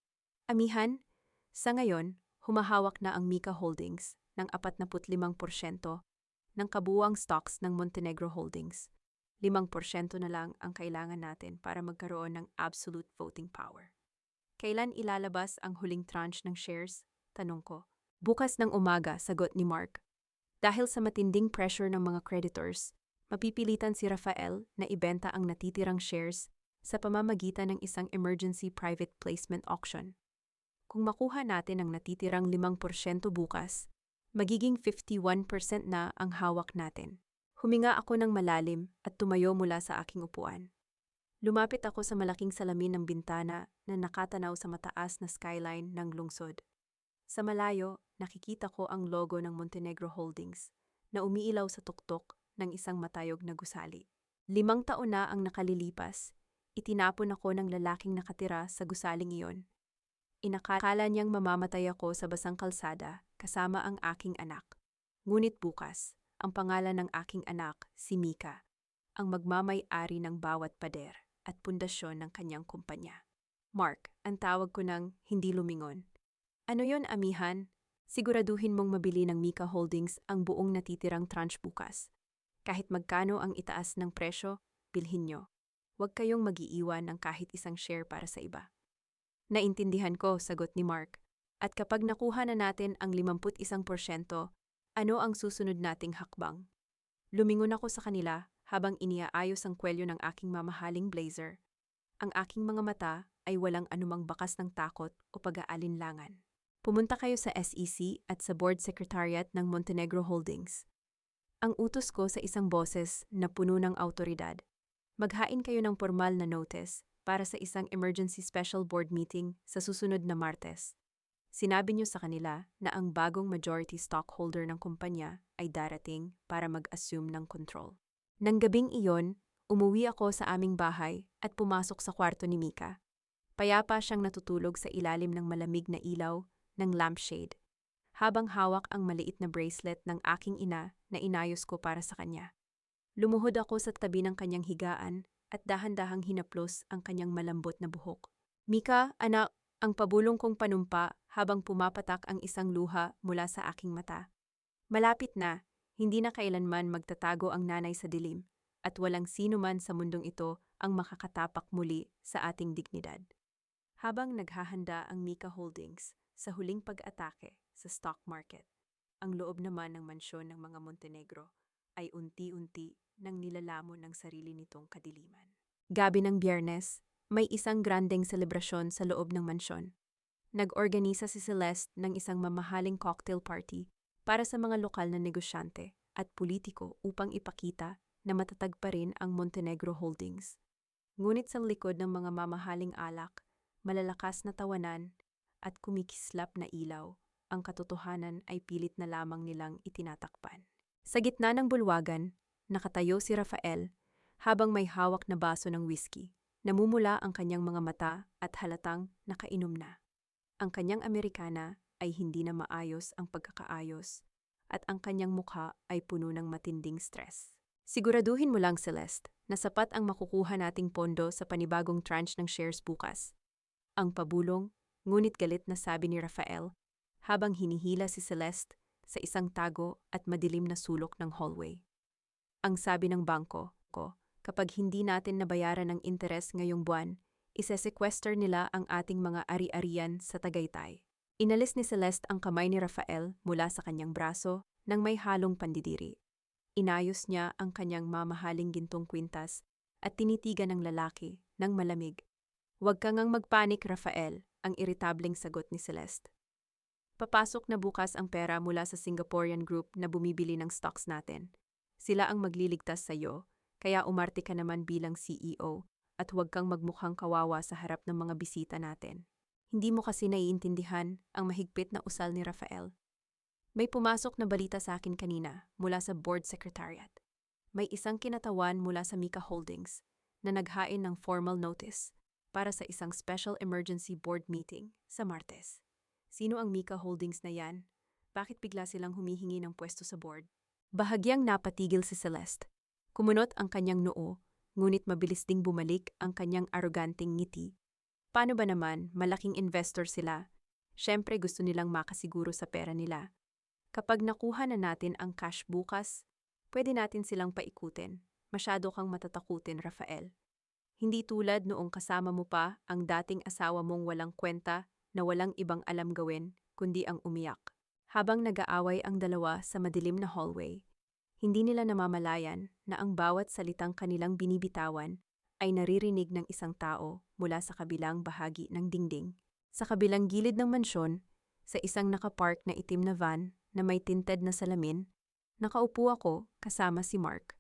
Amihan, sa ngayon, humahawak na ang Mika Holdings ng 45% ng kabuuang stocks ng Montenegro Holdings. 5% na lang ang kailangan natin para magkaroon ng absolute voting power. Kailan ilalabas ang huling tranche ng shares? Tanong ko. Bukas ng umaga, sagot ni Mark. Dahil sa matinding pressure ng mga creditors, mapipilitan si Rafael na ibenta ang natitirang shares sa pamamagitan ng isang emergency private placement auction. Kung makuha natin ang natitirang 5% bukas, magiging 51% na ang hawak natin. Huminga ako ng malalim at tumayo mula sa aking upuan. Lumapit ako sa malaking salamin ng bintana na nakatanaw sa mataas na skyline ng lungsod. Sa malayo, nakikita ko ang logo ng Montenegro Holdings na umiilaw sa tuktok ng isang matayog na gusali. 5 taon na ang nakalilipas, itinapon ako ng lalaking nakatira sa gusaling iyon. Inakala niyang mamamatay ako sa basang kalsada kasama ang aking anak. Ngunit bukas, ang pangalan ng aking anak, si Mika, ang magmamay-ari ng bawat pader at pundasyon ng kanyang kumpanya. Mark, ang tawag ko ng hindi lumingon. Ano yon, amihan? Siguraduhin mong mabili ng Mika Holdings ang buong natitirang tranche bukas. Kahit magkano ang itaas ng presyo, bilhin nyo. Huwag kayong mag-iiwan ng kahit isang share para sa iba. Naintindihan ko, sagot ni Mark. At kapag nakuha na natin ang 51%, ano ang susunod nating hakbang? Lumingon ako sa kanila habang iniaayos ang kwelyo ng aking mamahaling blazer. Ang aking mga mata ay walang anumang bakas ng takot o pag-aalinlangan. Pumunta kayo sa SEC at sa Board Secretariat ng Montenegro Holdings. Ang utos ko sa isang boses na puno ng autoridad. Maghain kayo ng formal na notice para sa isang emergency special board meeting sa susunod na Martes. Sinabi niyo sa kanila na ang bagong majority stockholder ng kumpanya ay darating para mag-assume ng control. Nang gabing iyon, umuwi ako sa aming bahay at pumasok sa kwarto ni Mika. Payapa siyang natutulog sa ilalim ng malamig na ilaw ng lampshade, habang hawak ang maliit na bracelet ng aking ina na inayos ko para sa kanya. Lumuhod ako sa tabi ng kanyang higaan at dahan-dahang hinaplos ang kanyang malambot na buhok. Mika, anak, ang pabulong kong panumpa habang pumapatak ang isang luha mula sa aking mata. Malapit na, hindi na kailanman magtatago ang nanay sa dilim, at walang sino man sa mundong ito ang makakatapak muli sa ating dignidad. Habang naghahanda ang Mika Holdings sa huling pag-atake sa stock market, ang loob naman ng mansyon ng mga Montenegro ay unti-unti nang nilalamon ng sarili nitong kadiliman. Gabi ng Biyernes, may isang grandeng selebrasyon sa loob ng mansyon. Nag-organisa si Celeste ng isang mamahaling cocktail party para sa mga lokal na negosyante at politiko upang ipakita na matatag pa rin ang Montenegro Holdings. Ngunit sa likod ng mga mamahaling alak, malalakas na tawanan at kumikislap na ilaw, ang katotohanan ay pilit na lamang nilang itinatakpan. Sa gitna ng bulwagan, nakatayo si Rafael habang may hawak na baso ng whiskey. Namumula ang kanyang mga mata at halatang nakainom na. Ang kanyang Amerikana ay hindi na maayos ang pagkakaayos at ang kanyang mukha ay puno ng matinding stress. Siguraduhin mo lang, Celeste, na sapat ang makukuha nating pondo sa panibagong tranche ng shares bukas. Ang pabulong, ngunit galit na sabi ni Rafael habang hinihila si Celeste sa isang tago at madilim na sulok ng hallway. Ang sabi ng bangko, kapag hindi natin nabayaran ang interes ngayong buwan, isesequester nila ang ating mga ari-arian sa Tagaytay. Inalis ni Celeste ang kamay ni Rafael mula sa kanyang braso nang may halong pandidiri. Inayos niya ang kanyang mamahaling gintong kwintas at tinitigan ng lalaki ng malamig. Huwag kang ngang magpanik, Rafael, ang iritableng sagot ni Celeste. Papasok na bukas ang pera mula sa Singaporean group na bumibili ng stocks natin. Sila ang magliligtas sa iyo. Kaya umarte ka naman bilang CEO at huwag kang magmukhang kawawa sa harap ng mga bisita natin. Hindi mo kasi naiintindihan ang mahigpit na usal ni Rafael. May pumasok na balita sa akin kanina mula sa Board Secretariat. May isang kinatawan mula sa Mika Holdings na naghain ng formal notice para sa isang special emergency board meeting sa Martes. Sino ang Mika Holdings na yan? Bakit bigla silang humihingi ng pwesto sa board? Bahagyang napatigil si Celeste. Kumunot ang kanyang noo, ngunit mabilis ding bumalik ang kanyang arroganting ngiti. Paano ba naman, malaking investor sila? Siyempre gusto nilang makasiguro sa pera nila. Kapag nakuha na natin ang cash bukas, pwede natin silang paikutin. Masyado kang matatakutin, Rafael. Hindi tulad noong kasama mo pa ang dating asawa mong walang kwenta na walang ibang alam gawin kundi ang umiyak. Habang nag-aaway ang dalawa sa madilim na hallway, hindi nila namamalayan na ang bawat salitang kanilang binibitawan ay naririnig ng isang tao mula sa kabilang bahagi ng dingding. Sa kabilang gilid ng mansyon, sa isang nakapark na itim na van na may tinted na salamin, nakaupo ako kasama si Mark.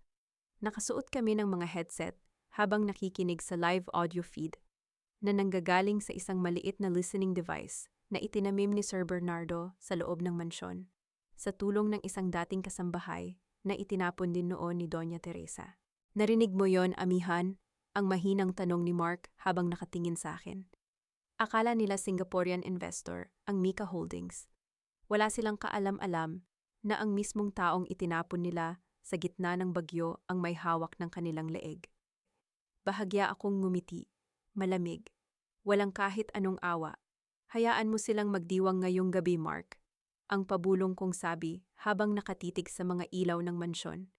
Nakasuot kami ng mga headset habang nakikinig sa live audio feed na nanggagaling sa isang maliit na listening device na itinamim ni Sir Bernardo sa loob ng mansyon, sa tulong ng isang dating kasambahay na itinapon din noon ni Doña Teresa. Narinig mo yon, amihan? Ang mahinang tanong ni Mark habang nakatingin sa akin. Akala nila Singaporean investor ang Mika Holdings. Wala silang kaalam-alam na ang mismong taong itinapon nila sa gitna ng bagyo ang may hawak ng kanilang leeg. Bahagya akong ngumiti, malamig, walang kahit anong awa. Hayaan mo silang magdiwang ngayong gabi, Mark. Ang pabulong kong sabi habang nakatitig sa mga ilaw ng mansyon.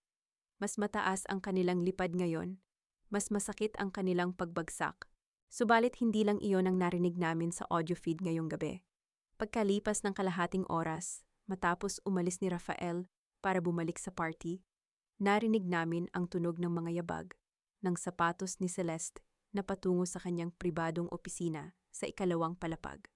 Mas mataas ang kanilang lipad ngayon, mas masakit ang kanilang pagbagsak. Subalit hindi lang iyon ang narinig namin sa audio feed ngayong gabi. Pagkalipas ng kalahating oras, matapos umalis ni Rafael para bumalik sa party, narinig namin ang tunog ng mga yabag ng sapatos ni Celeste na patungo sa kanyang pribadong opisina sa ikalawang palapag.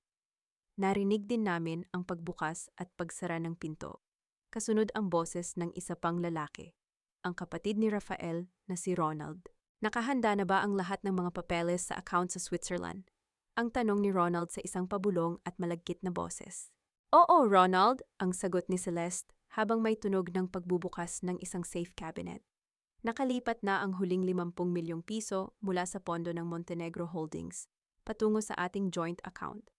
Narinig din namin ang pagbukas at pagsara ng pinto. Kasunod ang boses ng isa pang lalaki, ang kapatid ni Rafael na si Ronald. Nakahanda na ba ang lahat ng mga papeles sa account sa Switzerland? Ang tanong ni Ronald sa isang pabulong at malagkit na boses. Oo, Ronald, ang sagot ni Celeste habang may tunog ng pagbubukas ng isang safe cabinet. Nakalipat na ang huling 50 milyong piso mula sa pondo ng Montenegro Holdings patungo sa ating joint account.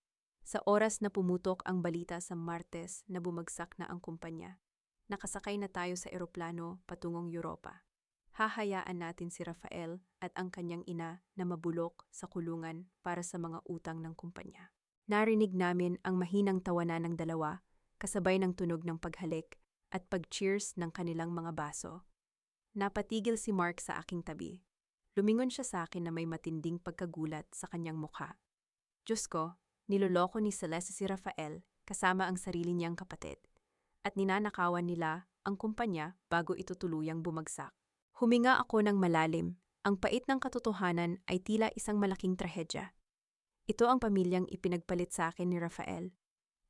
Sa oras na pumutok ang balita sa Martes na bumagsak na ang kumpanya, nakasakay na tayo sa eroplano patungong Europa. Hahayaan natin si Rafael at ang kanyang ina na mabulok sa kulungan para sa mga utang ng kumpanya. Narinig namin ang mahinang tawanan ng dalawa, kasabay ng tunog ng paghalik at pag-cheers ng kanilang mga baso. Napatigil si Mark sa aking tabi. Lumingon siya sa akin na may matinding pagkagulat sa kanyang mukha. Diyos ko, niloloko ni Celeste si Rafael kasama ang sarili niyang kapatid, at ninanakawan nila ang kumpanya bago ito tuluyang bumagsak. Huminga ako ng malalim. Ang pait ng katotohanan ay tila isang malaking trahedya. Ito ang pamilyang ipinagpalit sa akin ni Rafael.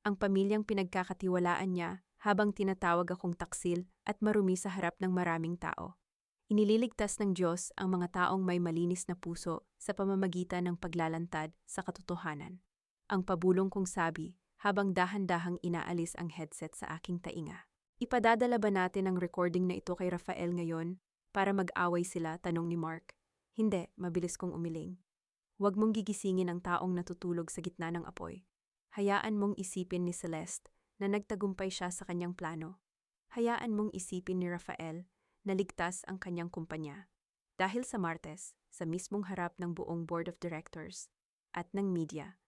Ang pamilyang pinagkakatiwalaan niya habang tinatawag akong taksil at marumi sa harap ng maraming tao. Inililigtas ng Diyos ang mga taong may malinis na puso sa pamamagitan ng paglalantad sa katotohanan. Ang pabulong kong sabi habang dahan-dahang inaalis ang headset sa aking tainga. Ipadadala ba natin ang recording na ito kay Rafael ngayon para mag-away sila, tanong ni Mark. Hindi, mabilis kong umiling. Huwag mong gigisingin ang taong natutulog sa gitna ng apoy. Hayaan mong isipin ni Celeste na nagtagumpay siya sa kanyang plano. Hayaan mong isipin ni Rafael na ligtas ang kanyang kumpanya. Dahil sa Martes, sa mismong harap ng buong board of directors at ng media,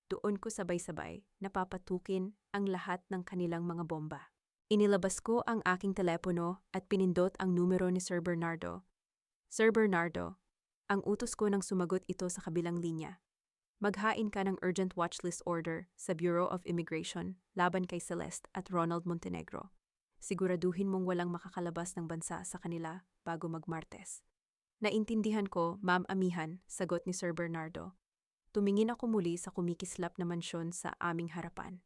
doon ko sabay-sabay napapatukin ang lahat ng kanilang mga bomba. Inilabas ko ang aking telepono at pinindot ang numero ni Sir Bernardo. Sir Bernardo, ang utos ko nang sumagot ito sa kabilang linya. Maghain ka ng urgent watchlist order sa Bureau of Immigration laban kay Celeste at Ronald Montenegro. Siguraduhin mong walang makakalabas ng bansa sa kanila bago magmartes. Naintindihan ko, Ma'am Amihan, sagot ni Sir Bernardo. Tumingin ako muli sa kumikislap na mansyon sa aming harapan.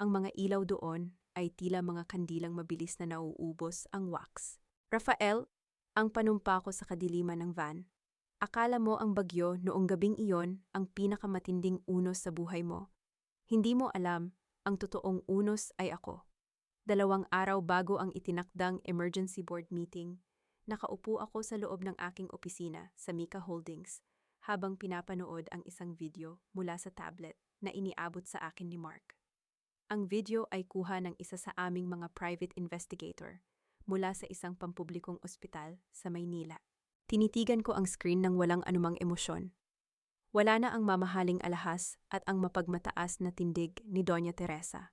Ang mga ilaw doon ay tila mga kandilang mabilis na nauubos ang wax. Rafael, ang panumpa ko sa kadiliman ng van. Akala mo ang bagyo noong gabing iyon ang pinakamatinding unos sa buhay mo. Hindi mo alam, ang totoong unos ay ako. 2 araw bago ang itinakdang emergency board meeting, nakaupo ako sa loob ng aking opisina sa Mika Holdings habang pinapanood ang isang video mula sa tablet na iniabot sa akin ni Mark. Ang video ay kuha ng isa sa aming mga private investigator mula sa isang pampublikong ospital sa Maynila. Tinitigan ko ang screen ng walang anumang emosyon. Wala na ang mamahaling alahas at ang mapagmataas na tindig ni Doña Teresa.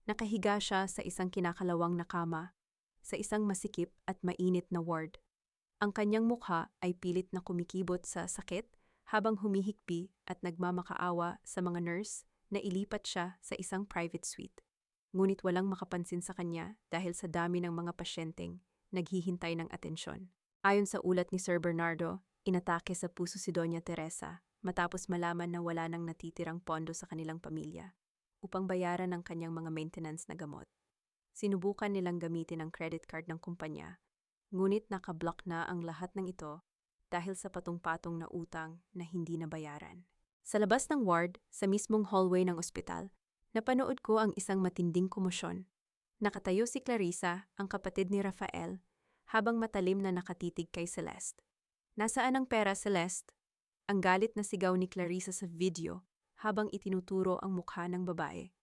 Nakahiga siya sa isang kinakalawang na kama, sa isang masikip at mainit na ward. Ang kanyang mukha ay pilit na kumikibot sa sakit habang humihikbi at nagmamakaawa sa mga nurse na ilipat siya sa isang private suite. Ngunit walang makapansin sa kanya dahil sa dami ng mga pasyenteng naghihintay ng atensyon. Ayon sa ulat ni Sir Bernardo, inatake sa puso si Doña Teresa matapos malaman na wala nang natitirang pondo sa kanilang pamilya upang bayaran ang kanyang mga maintenance na gamot. Sinubukan nilang gamitin ang credit card ng kumpanya, ngunit nakablock na ang lahat ng ito dahil sa patong-patong na utang na hindi nabayaran. Sa labas ng ward, sa mismong hallway ng ospital, napanood ko ang isang matinding komosyon. Nakatayo si Clarissa, ang kapatid ni Rafael, habang matalim na nakatitig kay Celeste. Nasaan ang pera, Celeste? Ang galit na sigaw ni Clarissa sa video habang itinuturo ang mukha ng babae.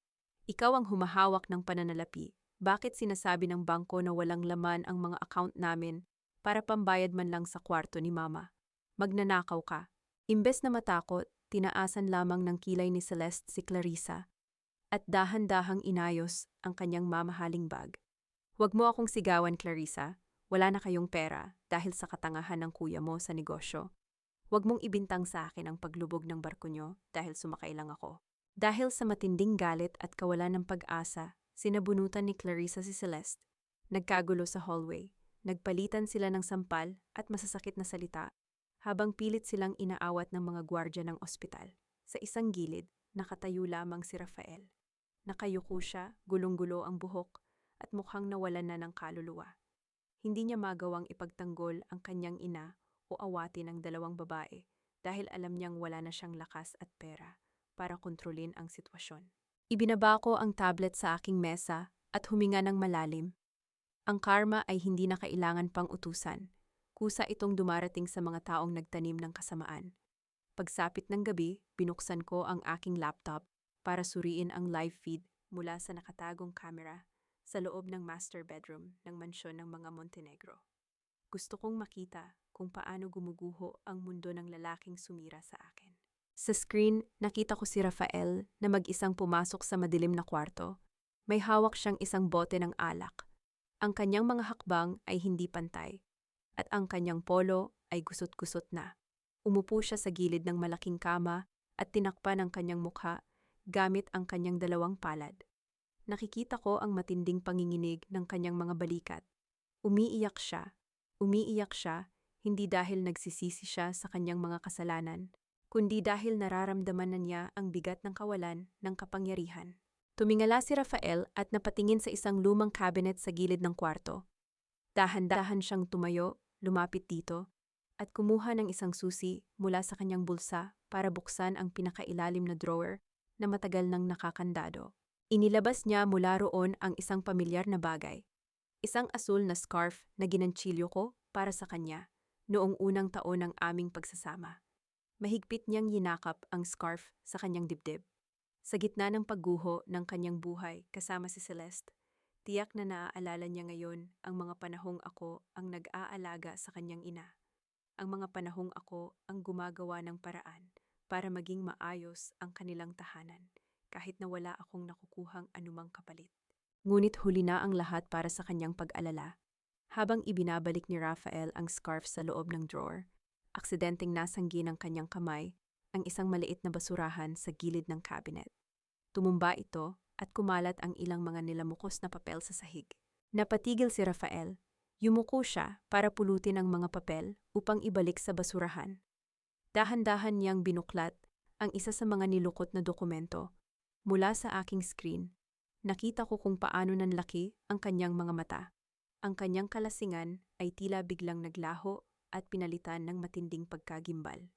Ikaw ang humahawak ng pananalapi Bakit sinasabi ng bangko na walang laman ang mga account namin para pambayad man lang sa kwarto ni Mama? Magnanakaw ka. Imbes na matakot, tinaasan lamang ng kilay ni Celeste si Clarissa at dahan-dahang inayos ang kanyang mamahaling bag. Huwag mo akong sigawan, Clarissa. Wala na kayong pera dahil sa katangahan ng kuya mo sa negosyo. Huwag mong ibintang sa akin ang paglubog ng barko nyo dahil sumakay lang ako. Dahil sa matinding galit at kawalan ng pag-asa, sinabunutan ni Clarissa si Celeste. Nagkagulo sa hallway. Nagpalitan sila ng sampal at masasakit na salita habang pilit silang inaawat ng mga gwardya ng ospital. Sa isang gilid, nakatayo lamang si Rafael. Nakayuko siya, gulong-gulo ang buhok at mukhang nawalan na ng kaluluwa. Hindi niya magawang ipagtanggol ang kanyang ina o awatin ang dalawang babae dahil alam niyang wala na siyang lakas at pera para kontrolin ang sitwasyon. Ibinaba ko ang tablet sa aking mesa at huminga ng malalim. Ang karma ay hindi na kailangan pang utusan. Kusa itong dumarating sa mga taong nagtanim ng kasamaan. Pagsapit ng gabi, binuksan ko ang aking laptop para suriin ang live feed mula sa nakatagong camera sa loob ng master bedroom ng mansyon ng mga Montenegro. Gusto kong makita kung paano gumuguho ang mundo ng lalaking sumira sa akin. Sa screen, nakita ko si Rafael na mag-isang pumasok sa madilim na kwarto. May hawak siyang isang bote ng alak. Ang kanyang mga hakbang ay hindi pantay, at ang kanyang polo ay gusot-gusot na. Umupo siya sa gilid ng malaking kama at tinakpan ang kanyang mukha gamit ang kanyang dalawang palad. Nakikita ko ang matinding panginginig ng kanyang mga balikat. Umiiyak siya, hindi dahil nagsisisi siya sa kanyang mga kasalanan, kundi dahil nararamdaman na niya ang bigat ng kawalan ng kapangyarihan. Tumingala si Rafael at napatingin sa isang lumang cabinet sa gilid ng kwarto. Dahan-dahan siyang tumayo, lumapit dito, at kumuha ng isang susi mula sa kanyang bulsa para buksan ang pinakailalim na drawer na matagal nang nakakandado. Inilabas niya mula roon ang isang pamilyar na bagay. Isang asul na scarf na ginanchilyo ko para sa kanya noong unang taon ng aming pagsasama. Mahigpit niyang yinakap ang scarf sa kanyang dibdib. Sa gitna ng pagguho ng kanyang buhay kasama si Celeste, tiyak na naaalala niya ngayon ang mga panahong ako ang nag-aalaga sa kanyang ina. Ang mga panahong ako ang gumagawa ng paraan para maging maayos ang kanilang tahanan kahit na wala akong nakukuhang anumang kapalit. Ngunit huli na ang lahat para sa kanyang pag-alala. Habang ibinabalik ni Rafael ang scarf sa loob ng drawer, aksidenteng nasanggi ng kanyang kamay ang isang maliit na basurahan sa gilid ng cabinet. Tumumba ito at kumalat ang ilang mga nilamukos na papel sa sahig. Napatigil si Rafael. Yumuko siya para pulutin ang mga papel upang ibalik sa basurahan. Dahan-dahan niyang binuklat ang isa sa mga nilukot na dokumento. Mula sa aking screen, nakita ko kung paano nanlaki ang kanyang mga mata. Ang kanyang kalasingan ay tila biglang naglaho at pinalitan ng matinding pagkagimbal.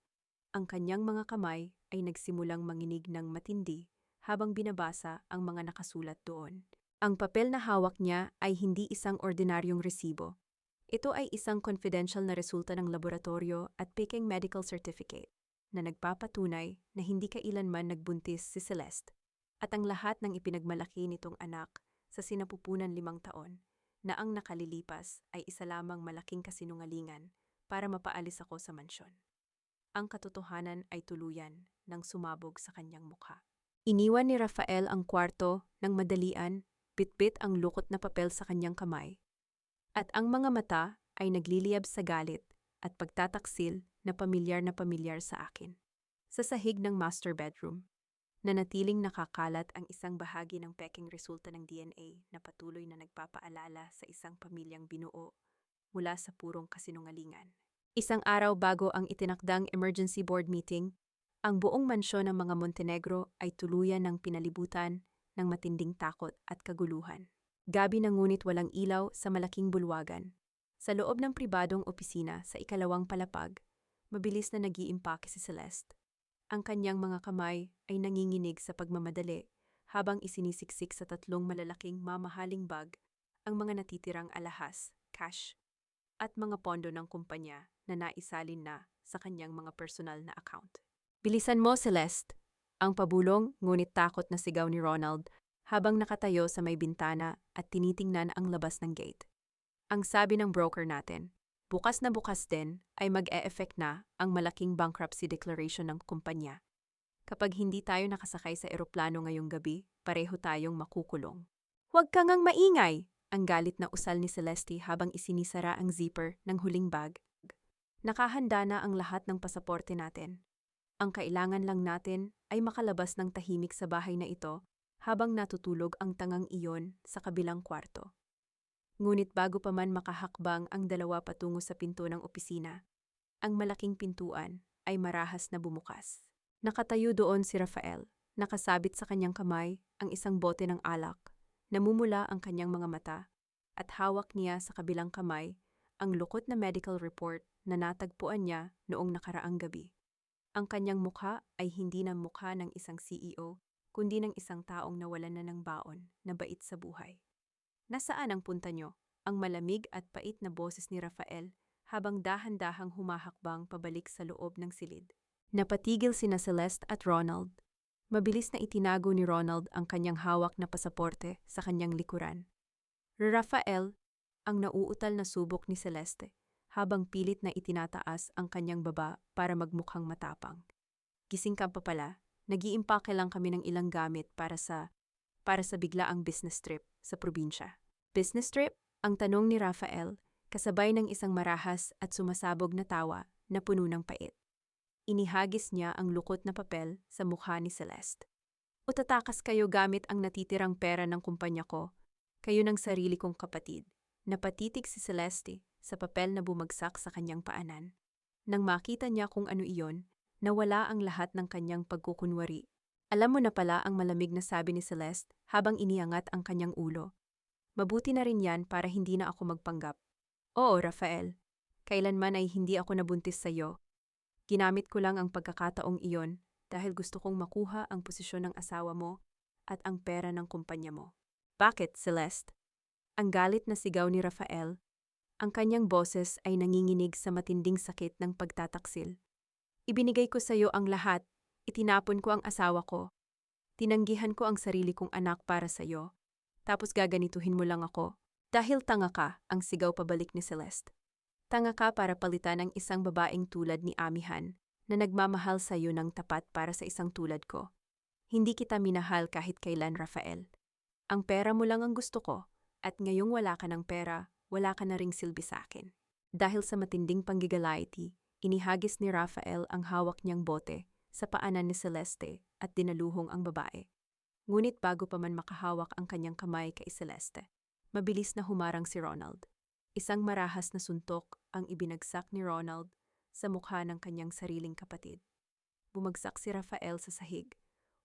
Ang kanyang mga kamay ay nagsimulang manginig ng matindi habang binabasa ang mga nakasulat doon. Ang papel na hawak niya ay hindi isang ordinaryong resibo. Ito ay isang confidential na resulta ng laboratorio at Peking Medical Certificate na nagpapatunay na hindi kailanman nagbuntis si Celeste at ang lahat ng ipinagmalaki nitong anak sa sinapupunan 5 taon na ang nakalilipas ay isa lamang malaking kasinungalingan para mapaalis ako sa mansyon. Ang katotohanan ay tuluyan nang sumabog sa kanyang mukha. Iniwan ni Rafael ang kwarto ng madalian, bitbit ang lukot na papel sa kanyang kamay, at ang mga mata ay nagliliyab sa galit at pagtataksil na pamilyar sa akin. Sa sahig ng master bedroom, nanatiling nakakalat ang isang bahagi ng peking resulta ng DNA na patuloy na nagpapaalala sa isang pamilyang binuo mula sa purong kasinungalingan. Isang araw bago ang itinakdang emergency board meeting, ang buong mansyon ng mga Montenegro ay tuluyan ng pinalibutan ng matinding takot at kaguluhan. Gabi na ngunit walang ilaw sa malaking bulwagan. Sa loob ng pribadong opisina sa ikalawang palapag, mabilis na nag-iimpake si Celeste. Ang kanyang mga kamay ay nanginginig sa pagmamadali habang isinisiksik sa 3 malalaking mamahaling bag ang mga natitirang alahas, cash, at mga pondo ng kumpanya na naisalin na sa kanyang mga personal na account. "Bilisan mo, Celeste!" Ang pabulong ngunit takot na sigaw ni Ronald habang nakatayo sa may bintana at tinitingnan ang labas ng gate. Ang sabi ng broker natin, bukas na bukas din ay mag-e-effect na ang malaking bankruptcy declaration ng kumpanya. Kapag hindi tayo nakasakay sa eroplano ngayong gabi, pareho tayong makukulong. Huwag kang ngang maingay! Ang galit na usal ni Celeste habang isinisara ang zipper ng huling bag. Nakahanda na ang lahat ng pasaporte natin. Ang kailangan lang natin ay makalabas ng tahimik sa bahay na ito habang natutulog ang tangang iyon sa kabilang kwarto. Ngunit bago pa man makahakbang ang dalawa patungo sa pinto ng opisina, ang malaking pintuan ay marahas na bumukas. Nakatayo doon si Rafael, nakasabit sa kanyang kamay ang isang bote ng alak, namumula ang kanyang mga mata, at hawak niya sa kabilang kamay ang lukot na medical report na natagpuan niya noong nakaraang gabi. Ang kanyang mukha ay hindi na mukha ng isang CEO, kundi ng isang taong nawalan na ng baon na bait sa buhay. Nasaan ang punta nyo? Ang malamig at pait na boses ni Rafael habang dahan-dahang humahakbang pabalik sa loob ng silid. Napatigil sina Celeste at Ronald. Mabilis na itinago ni Ronald ang kanyang hawak na pasaporte sa kanyang likuran. Rafael, ang nauutal na subok ni Celeste, habang pilit na itinataas ang kanyang baba para magmukhang matapang. Gising ka pa pala, nag-iimpake lang kami ng ilang gamit para sa biglaang business trip sa probinsya. Business trip? Ang tanong ni Rafael, kasabay ng isang marahas at sumasabog na tawa na puno ng pait. Inihagis niya ang lukot na papel sa mukha ni Celeste. O tatakas kayo gamit ang natitirang pera ng kumpanya ko, kayo ng sarili kong kapatid. Napatitig si Celeste sa papel na bumagsak sa kanyang paanan. Nang makita niya kung ano iyon, nawala ang lahat ng kanyang pagkukunwari. Alam mo na pala ang malamig na sabi ni Celeste habang iniangat ang kanyang ulo. Mabuti na rin yan para hindi na ako magpanggap. Oo, Rafael. Kailanman ay hindi ako nabuntis sa iyo. Ginamit ko lang ang pagkakataong iyon dahil gusto kong makuha ang posisyon ng asawa mo at ang pera ng kumpanya mo. Bakit, Celeste? Ang galit na sigaw ni Rafael. Ang kanyang boses ay nanginginig sa matinding sakit ng pagtataksil. Ibinigay ko sa iyo ang lahat. Itinapon ko ang asawa ko. Tinanggihan ko ang sarili kong anak para sa iyo. Tapos gaganituhin mo lang ako. Dahil tanga ka, ang sigaw pabalik ni Celeste. Tanga ka para palitan ang isang babaeng tulad ni Amihan na nagmamahal sa iyo ng tapat para sa isang tulad ko. Hindi kita minahal kahit kailan, Rafael. Ang pera mo lang ang gusto ko, at ngayong wala ka ng pera, wala ka na ring silbi sa akin. Dahil sa matinding panggigality, inihagis ni Rafael ang hawak niyang bote sa paanan ni Celeste at dinaluhong ang babae. Ngunit bago pa man makahawak ang kanyang kamay kay Celeste, mabilis na humarang si Ronald. Isang marahas na suntok ang ibinagsak ni Ronald sa mukha ng kanyang sariling kapatid. Bumagsak si Rafael sa sahig,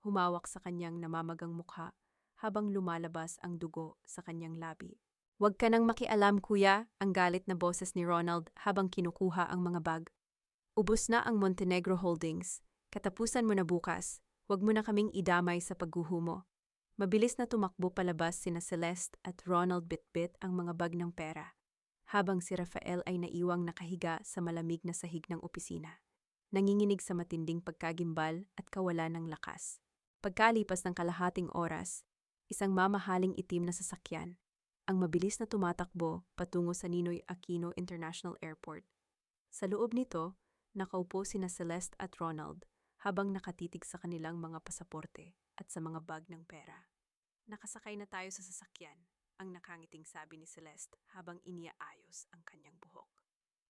humawak sa kanyang namamagang mukha habang lumalabas ang dugo sa kanyang labi. Huwag ka nang makialam, kuya, ang galit na boses ni Ronald habang kinukuha ang mga bag. Ubus na ang Montenegro Holdings. Katapusan mo na bukas. Huwag mo na kaming idamay sa pagguhumo. Mabilis na tumakbo palabas sina Celeste at Ronald bitbit ang mga bag ng pera, habang si Rafael ay naiwang nakahiga sa malamig na sahig ng opisina, nanginginig sa matinding pagkagimbal at kawalan ng lakas. Pagkalipas ng kalahating oras, isang mamahaling itim na sasakyan, ang mabilis na tumatakbo patungo sa Ninoy Aquino International Airport. Sa loob nito, nakaupo sina Celeste at Ronald habang nakatitig sa kanilang mga pasaporte at sa mga bag ng pera. Nakasakay na tayo sa sasakyan, ang nakangiting sabi ni Celeste habang iniaayos ang kanyang buhok.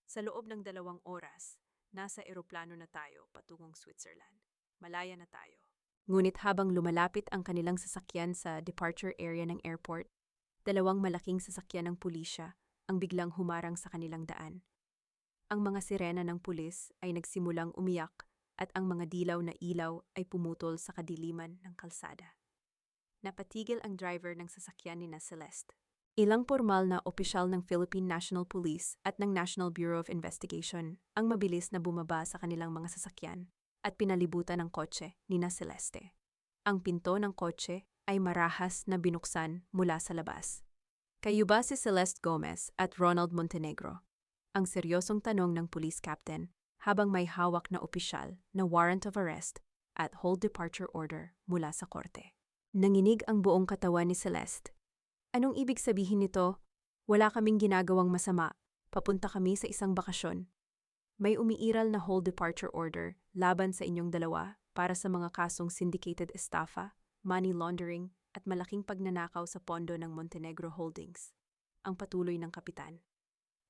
Sa loob ng 2 oras, nasa eroplano na tayo patungong Switzerland. Malaya na tayo. Ngunit habang lumalapit ang kanilang sasakyan sa departure area ng airport, 2 malaking sasakyan ng pulisya ang biglang humarang sa kanilang daan. Ang mga sirena ng pulis ay nagsimulang umiyak at ang mga dilaw na ilaw ay pumutol sa kadiliman ng kalsada. Napatigil ang driver ng sasakyan ni Celeste. Ilang pormal na opisyal ng Philippine National Police at ng National Bureau of Investigation ang mabilis na bumaba sa kanilang mga sasakyan at pinalibutan ng kotse ni Celeste. Ang pinto ng kotse ay marahas na binuksan mula sa labas. Kayo ba si Celeste Gomez at Ronald Montenegro? Ang seryosong tanong ng police captain habang may hawak na opisyal na warrant of arrest at hold departure order mula sa korte. Nanginig ang buong katawan ni Celeste. Anong ibig sabihin nito? Wala kaming ginagawang masama. Papunta kami sa isang bakasyon. May umiiral na whole departure order laban sa inyong dalawa para sa mga kasong syndicated estafa, money laundering, at malaking pagnanakaw sa pondo ng Montenegro Holdings. Ang patuloy ng kapitan.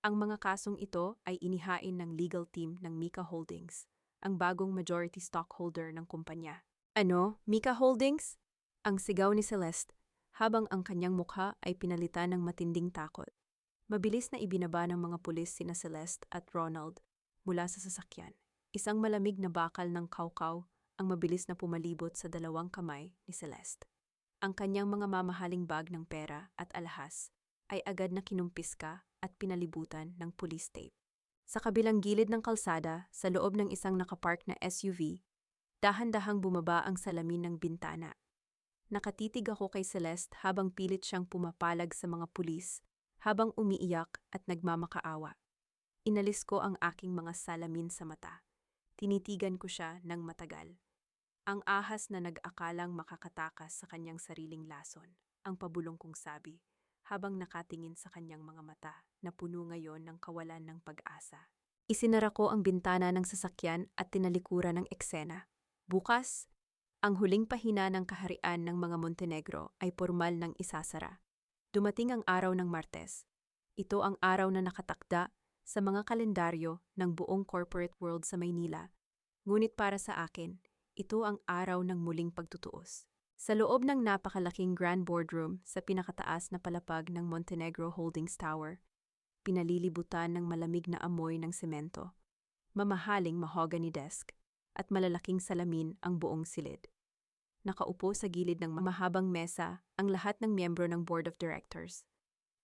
Ang mga kasong ito ay inihain ng legal team ng Mika Holdings, ang bagong majority stockholder ng kumpanya. Ano, Mika Holdings? Ang sigaw ni Celeste, habang ang kanyang mukha ay pinalitan ng matinding takot. Mabilis na ibinaba ng mga pulis sina Celeste at Ronald mula sa sasakyan. Isang malamig na bakal ng kaukaw ang mabilis na pumalibot sa dalawang kamay ni Celeste. Ang kanyang mga mamahaling bag ng pera at alahas ay agad na kinumpiska at pinalibutan ng police tape. Sa kabilang gilid ng kalsada, sa loob ng isang nakapark na SUV, dahan-dahang bumaba ang salamin ng bintana. Nakatitig ako kay Celeste habang pilit siyang pumapalag sa mga pulis, habang umiiyak at nagmamakaawa. Inalis ko ang aking mga salamin sa mata. Tinitigan ko siya ng matagal. Ang ahas na nag-akalang makakatakas sa kanyang sariling lason, ang pabulong kong sabi, habang nakatingin sa kanyang mga mata na puno ngayon ng kawalan ng pag-asa. Isinara ko ang bintana ng sasakyan at tinalikuran ng eksena. Bukas, ang huling pahina ng kaharian ng mga Montenegro ay formal ng isasara. Dumating ang araw ng Martes. Ito ang araw na nakatakda sa mga kalendaryo ng buong corporate world sa Maynila. Ngunit para sa akin, ito ang araw ng muling pagtutuos. Sa loob ng napakalaking grand boardroom sa pinakataas na palapag ng Montenegro Holdings Tower, pinalilibutan ng malamig na amoy ng semento, mamahaling mahogany desk, at malalaking salamin ang buong silid. Nakaupo sa gilid ng mahabang mesa ang lahat ng miyembro ng Board of Directors.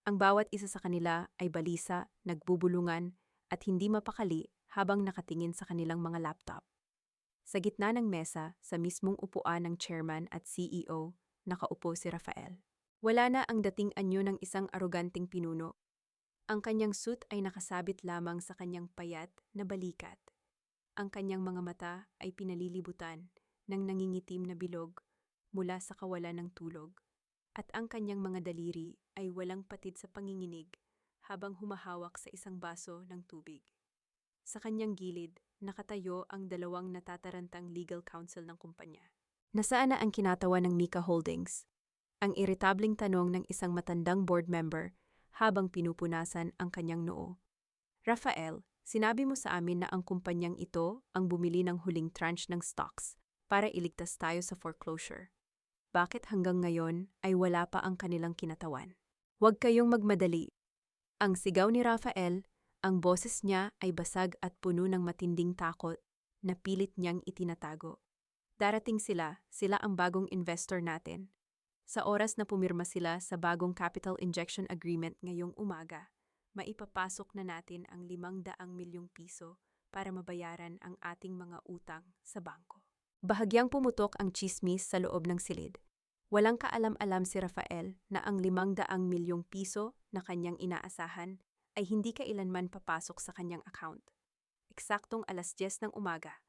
Ang bawat isa sa kanila ay balisa, nagbubulungan, at hindi mapakali habang nakatingin sa kanilang mga laptop. Sa gitna ng mesa, sa mismong upuan ng chairman at CEO, nakaupo si Rafael. Wala na ang dating anyo ng isang aroganting pinuno. Ang kanyang suit ay nakasabit lamang sa kanyang payat na balikat. Ang kanyang mga mata ay pinalilibutan ng nangingitim na bilog mula sa kawalan ng tulog, at ang kanyang mga daliri ay walang patid sa panginginig habang humahawak sa isang baso ng tubig. Sa kanyang gilid, nakatayo ang dalawang natatarantang legal counsel ng kumpanya. Nasaan na ang kinatawa ng Mika Holdings? Ang iritabling tanong ng isang matandang board member habang pinupunasan ang kanyang noo. Rafael, sinabi mo sa amin na ang kumpanyang ito ang bumili ng huling tranche ng stocks para iligtas tayo sa foreclosure. Bakit hanggang ngayon ay wala pa ang kanilang kinatawan? Huwag kayong magmadali. Ang sigaw ni Rafael, ang boses niya ay basag at puno ng matinding takot na pilit niyang itinatago. Darating sila ang bagong investor natin. Sa oras na pumirma sila sa bagong capital injection agreement ngayong umaga, maipapasok na natin ang 500 milyong piso para mabayaran ang ating mga utang sa bangko. Bahagyang pumutok ang tsismis sa loob ng silid. Walang kaalam-alam si Rafael na ang 500 milyong piso na kanyang inaasahan ay hindi kailanman papasok sa kanyang account. Eksaktong 10:00 ng umaga,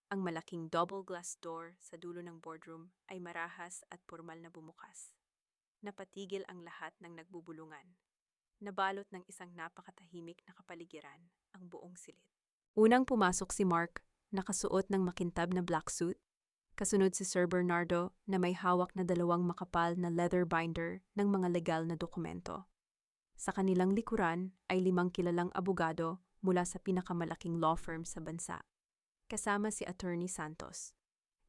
ang malaking double glass door sa dulo ng boardroom ay marahas at pormal na bumukas. Napatigil ang lahat ng nagbubulungan. Nabalot ng isang napakatahimik na kapaligiran ang buong silid. Unang pumasok si Mark, nakasuot ng makintab na black suit. Kasunod si Sir Bernardo na may hawak na 2 makapal na leather binder ng mga legal na dokumento. Sa kanilang likuran ay 5 kilalang abogado mula sa pinakamalaking law firm sa bansa. Kasama si Attorney Santos.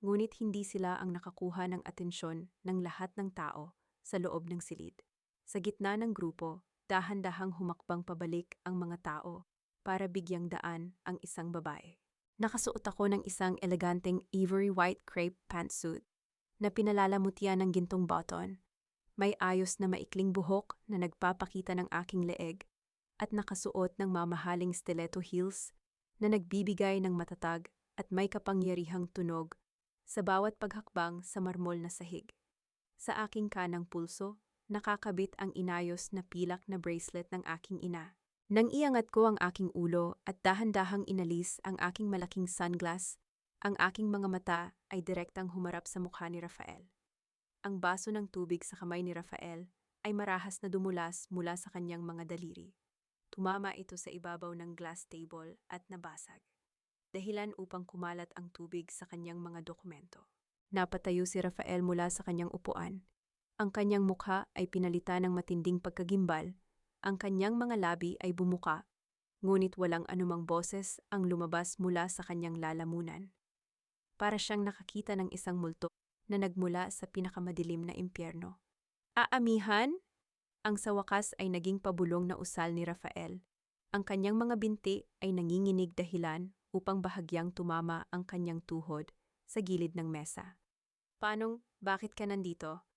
Ngunit hindi sila ang nakakuha ng atensyon ng lahat ng tao sa loob ng silid. Sa gitna ng grupo, dahan-dahang humakbang pabalik ang mga tao para bigyang daan ang isang babae. Nakasuot ako ng isang eleganteng ivory white crepe pantsuit na pinalalamutian ng gintong button. May ayos na maikling buhok na nagpapakita ng aking leeg at nakasuot ng mamahaling stiletto heels na nagbibigay ng matatag at may kapangyarihang tunog sa bawat paghakbang sa marmol na sahig. Sa aking kanang pulso, nakakabit ang inayos na pilak na bracelet ng aking ina. Nang iangat ko ang aking ulo at dahan-dahang inalis ang aking malaking sunglass, ang aking mga mata ay direktang humarap sa mukha ni Rafael. Ang baso ng tubig sa kamay ni Rafael ay marahas na dumulas mula sa kanyang mga daliri. Tumama ito sa ibabaw ng glass table at nabasag. Dahilan upang kumalat ang tubig sa kanyang mga dokumento. Napatayo si Rafael mula sa kanyang upuan. Ang kanyang mukha ay pinalitan ng matinding pagkagimbal. Ang kanyang mga labi ay bumuka, ngunit walang anumang boses ang lumabas mula sa kanyang lalamunan. Para siyang nakakita ng isang multo na nagmula sa pinakamadilim na impyerno. Aamihan? Ang sa wakas ay naging pabulong na usal ni Rafael. Ang kanyang mga binti ay nanginginig dahilan upang bahagyang tumama ang kanyang tuhod sa gilid ng mesa. Bakit ka nandito?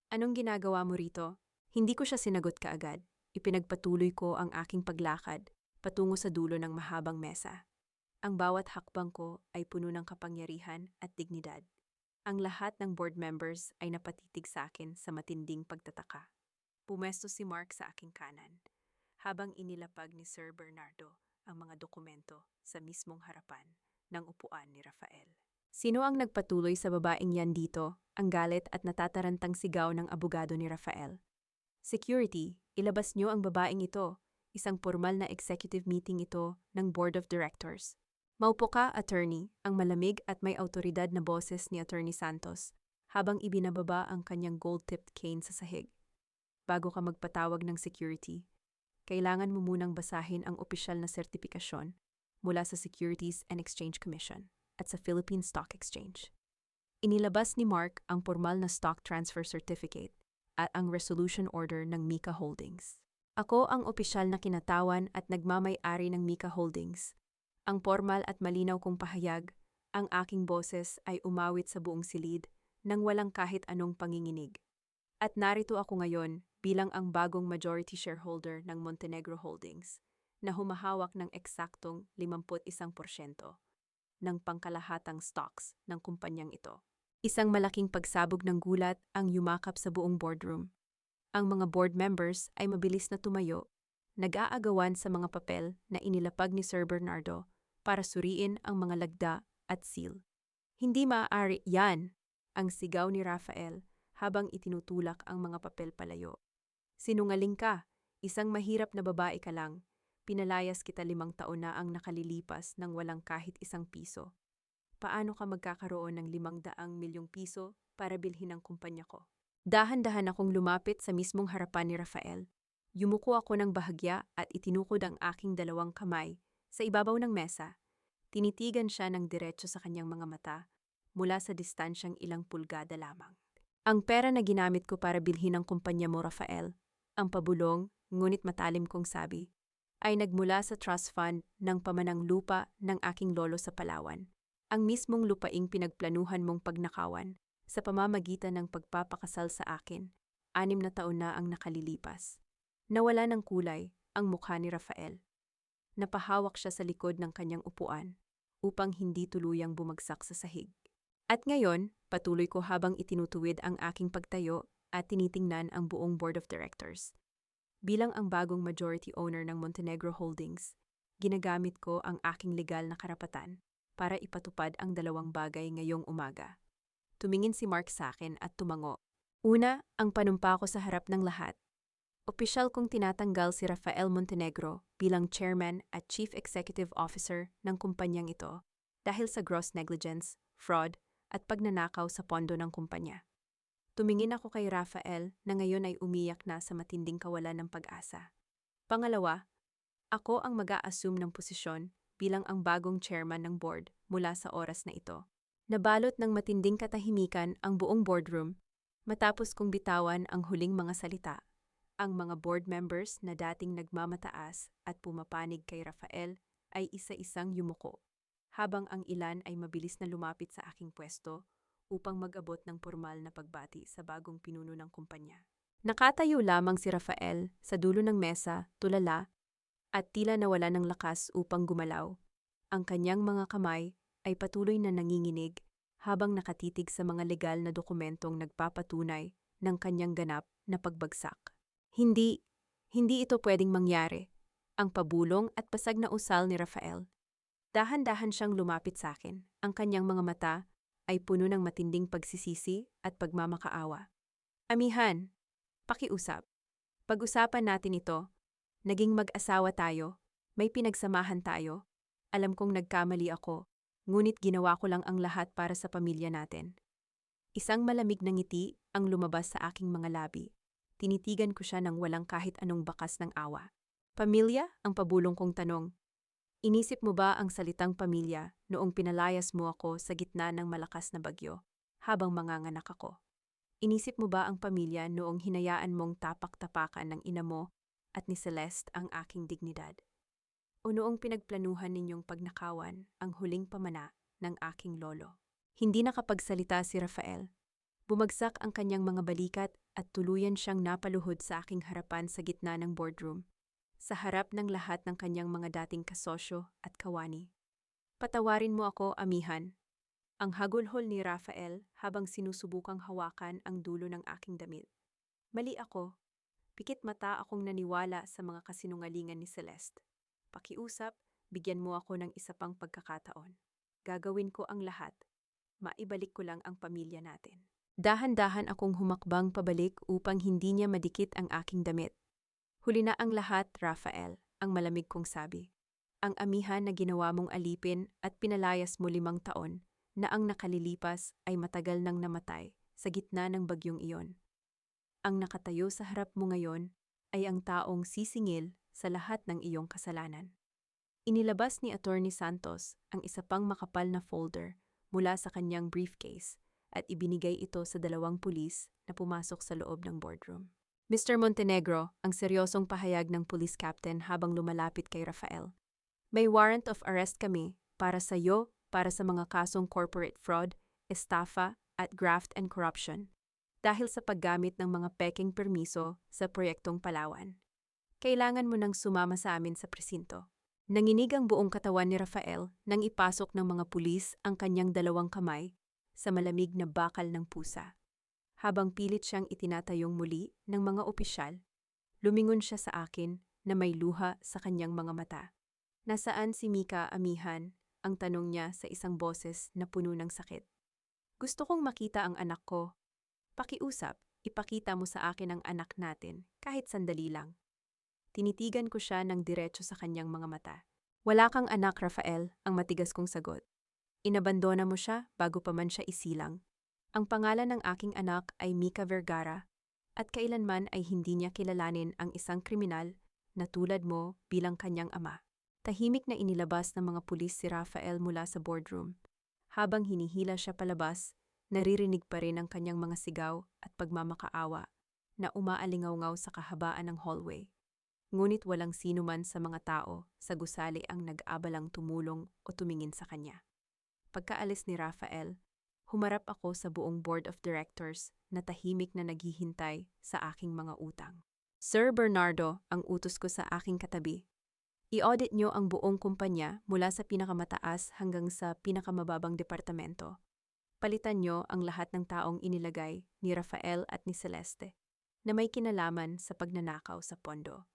Anong ginagawa mo rito? Hindi ko siya sinagot kaagad. Ipinagpatuloy ko ang aking paglakad patungo sa dulo ng mahabang mesa. Ang bawat hakbang ko ay puno ng kapangyarihan at dignidad. Ang lahat ng board members ay napatitig sa akin sa matinding pagtataka. Pumesto si Mark sa aking kanan, habang inilapag ni Sir Bernardo ang mga dokumento sa mismong harapan ng upuan ni Rafael. Sino ang nagpatuloy sa babaeng yan dito? Ang galit at natatarantang sigaw ng abogado ni Rafael. Security, ilabas niyo ang babaeng ito. Isang formal na executive meeting ito ng Board of Directors. Maupo ka, attorney, ang malamig at may autoridad na boses ni Attorney Santos habang ibinababa ang kanyang gold-tipped cane sa sahig. Bago ka magpatawag ng security, kailangan mo munang basahin ang opisyal na sertipikasyon mula sa Securities and Exchange Commission at sa Philippine Stock Exchange. Inilabas ni Mark ang formal na stock transfer certificate at ang resolution order ng Mika Holdings. Ako ang opisyal na kinatawan at nagmamay-ari ng Mika Holdings. Ang formal at malinaw kong pahayag, ang aking boses ay umawit sa buong silid nang walang kahit anong panginginig. At narito ako ngayon bilang ang bagong majority shareholder ng Montenegro Holdings na humahawak ng eksaktong 51% ng pangkalahatang stocks ng kumpanyang ito. Isang malaking pagsabog ng gulat ang yumakap sa buong boardroom. Ang mga board members ay mabilis na tumayo, nag-aagawan sa mga papel na inilapag ni Sir Bernardo para suriin ang mga lagda at seal. Hindi maaari yan, ang sigaw ni Rafael habang itinutulak ang mga papel palayo. Sinungaling ka, isang mahirap na babae ka lang. Pinalayas kita 5 taon na ang nakalilipas ng walang kahit isang piso. Paano ka magkakaroon ng 500 milyong piso para bilhin ang kumpanya ko? Dahan-dahan akong lumapit sa mismong harapan ni Rafael. Yumuko ako ng bahagya at itinukod ang aking 2 kamay sa ibabaw ng mesa. Tinitigan siya ng diretso sa kanyang mga mata mula sa distansyang ilang pulgada lamang. Ang pera na ginamit ko para bilhin ang kumpanya mo, Rafael, ang pabulong, ngunit matalim kong sabi, ay nagmula sa trust fund ng pamanang lupa ng aking lolo sa Palawan. Ang mismong lupaing pinagplanuhan mong pagnakawan sa pamamagitan ng pagpapakasal sa akin. 6 na taon na ang nakalilipas. Nawala ng kulay ang mukha ni Rafael. Napahawak siya sa likod ng kanyang upuan upang hindi tuluyang bumagsak sa sahig. At ngayon, patuloy ko habang itinutuwid ang aking pagtayo at tinitingnan ang buong board of directors. Bilang ang bagong majority owner ng Montenegro Holdings, ginagamit ko ang aking legal na karapatan para ipatupad ang 2 bagay ngayong umaga. Tumingin si Mark sa akin at tumango. Una, ang panumpa ko sa harap ng lahat. Opisyal kong tinatanggal si Rafael Montenegro bilang chairman at chief executive officer ng kumpanyang ito dahil sa gross negligence, fraud, at pagnanakaw sa pondo ng kumpanya. Tumingin ako kay Rafael na ngayon ay umiyak na sa matinding kawalan ng pag-asa. Pangalawa, ako ang mag-a-assume ng posisyon bilang ang bagong chairman ng board mula sa oras na ito. Nabalot ng matinding katahimikan ang buong boardroom matapos kong bitawan ang huling mga salita. Ang mga board members na dating nagmamataas at pumapanig kay Rafael ay isa-isang yumuko, habang ang ilan ay mabilis na lumapit sa aking pwesto upang mag-abot ng formal na pagbati sa bagong pinuno ng kumpanya. Nakatayo lamang si Rafael sa dulo ng mesa, tulala, at tila nawala ng lakas upang gumalaw. Ang kanyang mga kamay ay patuloy na nanginginig habang nakatitig sa mga legal na dokumentong nagpapatunay ng kanyang ganap na pagbagsak. Hindi ito pwedeng mangyari. Ang pabulong at pasag na usal ni Rafael. Dahan-dahan siyang lumapit sa akin. Ang kanyang mga mata ay puno ng matinding pagsisisi at pagmamakaawa. Amihan, pakiusap. Pag-usapan natin ito. Naging mag-asawa tayo. May pinagsamahan tayo. Alam kong nagkamali ako, ngunit ginawa ko lang ang lahat para sa pamilya natin. Isang malamig na ngiti ang lumabas sa aking mga labi. Tinitigan ko siya ng walang kahit anong bakas ng awa. Pamilya? Ang pabulong kong tanong. Inisip mo ba ang salitang pamilya noong pinalayas mo ako sa gitna ng malakas na bagyo habang manganganak ako? Inisip mo ba ang pamilya noong hinayaan mong tapak-tapakan ng ina mo at ni Celeste ang aking dignidad? O noong pinagplanuhan ninyong pagnakawan ang huling pamana ng aking lolo? Hindi nakapagsalita si Rafael. Bumagsak ang kanyang mga balikat at tuluyan siyang napaluhod sa aking harapan sa gitna ng boardroom, sa harap ng lahat ng kanyang mga dating kasosyo at kawani. Patawarin mo ako, amihan. Ang hagulhol ni Rafael habang sinusubukang hawakan ang dulo ng aking damit. Mali ako. Pikit mata akong naniwala sa mga kasinungalingan ni Celeste. Pakiusap, bigyan mo ako ng isa pang pagkakataon. Gagawin ko ang lahat. Maibalik ko lang ang pamilya natin. Dahan-dahan akong humakbang pabalik upang hindi niya madikit ang aking damit. Huli na ang lahat, Rafael, ang malamig kong sabi. Ang amihan na ginawa mong alipin at pinalayas mo 5 taon, na ang nakalilipas ay matagal nang namatay sa gitna ng bagyong iyon. Ang nakatayo sa harap mo ngayon ay ang taong sisingil sa lahat ng iyong kasalanan. Inilabas ni Attorney Santos ang isa pang makapal na folder mula sa kanyang briefcase at ibinigay ito sa 2 pulis na pumasok sa loob ng boardroom. Mr. Montenegro, ang seryosong pahayag ng police captain habang lumalapit kay Rafael. May warrant of arrest kami para sa iyo para sa mga kasong corporate fraud, estafa at graft and corruption dahil sa paggamit ng mga peking permiso sa proyektong Palawan. Kailangan mo nang sumama sa amin sa presinto. Nanginig ang buong katawan ni Rafael nang ipasok ng mga pulis ang kanyang 2 kamay sa malamig na bakal ng pusa. Habang pilit siyang itinatayong muli ng mga opisyal, lumingon siya sa akin na may luha sa kanyang mga mata. Nasaan si Mika, amihan? Ang tanong niya sa isang boses na puno ng sakit. Gusto kong makita ang anak ko. Pakiusap, ipakita mo sa akin ang anak natin, kahit sandali lang. Tinitigan ko siya ng diretso sa kanyang mga mata. Wala kang anak, Rafael, ang matigas kong sagot. Inabandona mo siya bago pa man siya isilang. Ang pangalan ng aking anak ay Mika Vergara at kailanman ay hindi niya kilalanin ang isang kriminal na tulad mo bilang kanyang ama. Tahimik na inilabas ng mga pulis si Rafael mula sa boardroom. Habang hinihila siya palabas, naririnig pa rin ang kanyang mga sigaw at pagmamakaawa na umaalingaw-ngaw sa kahabaan ng hallway. Ngunit walang sino man sa mga tao sa gusali ang nag-abalang tumulong o tumingin sa kanya. Pagkaalis ni Rafael, humarap ako sa buong board of directors na tahimik na naghihintay sa aking mga utang. Sir Bernardo, ang utos ko sa aking katabi. I-audit nyo ang buong kumpanya mula sa pinakamataas hanggang sa pinakamababang departamento. Palitan nyo ang lahat ng taong inilagay ni Rafael at ni Celeste na may kinalaman sa pagnanakaw sa pondo.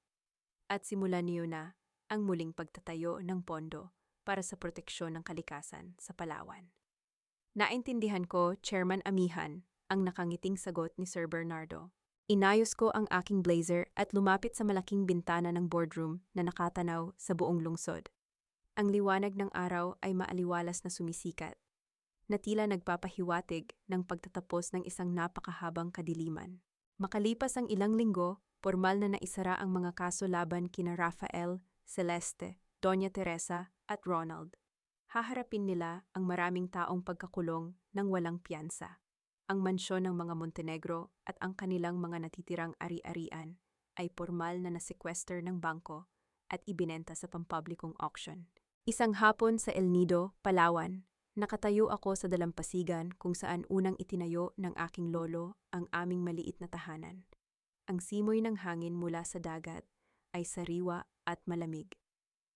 At simulan niyo na ang muling pagtatayo ng pondo para sa proteksyon ng kalikasan sa Palawan. Naintindihan ko, Chairman Amihan, ang nakangiting sagot ni Sir Bernardo. Inayos ko ang aking blazer at lumapit sa malaking bintana ng boardroom na nakatanaw sa buong lungsod. Ang liwanag ng araw ay maaliwalas na sumisikat, na tila nagpapahiwatig ng pagtatapos ng isang napakahabang kadiliman. Makalipas ang ilang linggo, formal na naisara ang mga kaso laban kina Rafael, Celeste, Doña Teresa at Ronald. Haharapin nila ang maraming taong pagkakulong ng walang piyansa. Ang mansyon ng mga Montenegro at ang kanilang mga natitirang ari-arian ay formal na nasekwester ng bangko at ibinenta sa pampublikong auction. Isang hapon sa El Nido, Palawan, nakatayo ako sa dalampasigan kung saan unang itinayo ng aking lolo ang aming maliit na tahanan. Ang simoy ng hangin mula sa dagat ay sariwa at malamig.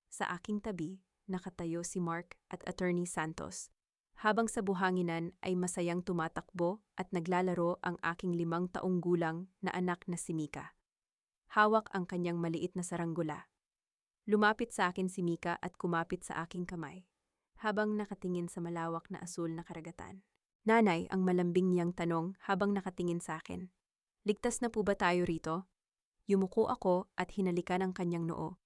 Sa aking tabi, nakatayo si Mark at Attorney Santos, habang sa buhanginan ay masayang tumatakbo at naglalaro ang aking 5 taong gulang na anak na si Mika. Hawak ang kanyang maliit na saranggula. Lumapit sa akin si Mika at kumapit sa aking kamay, habang nakatingin sa malawak na asul na karagatan. Nanay, ang malambing niyang tanong habang nakatingin sa akin. Ligtas na po ba tayo rito? Yumuko ako at hinalikan ang kanyang noo,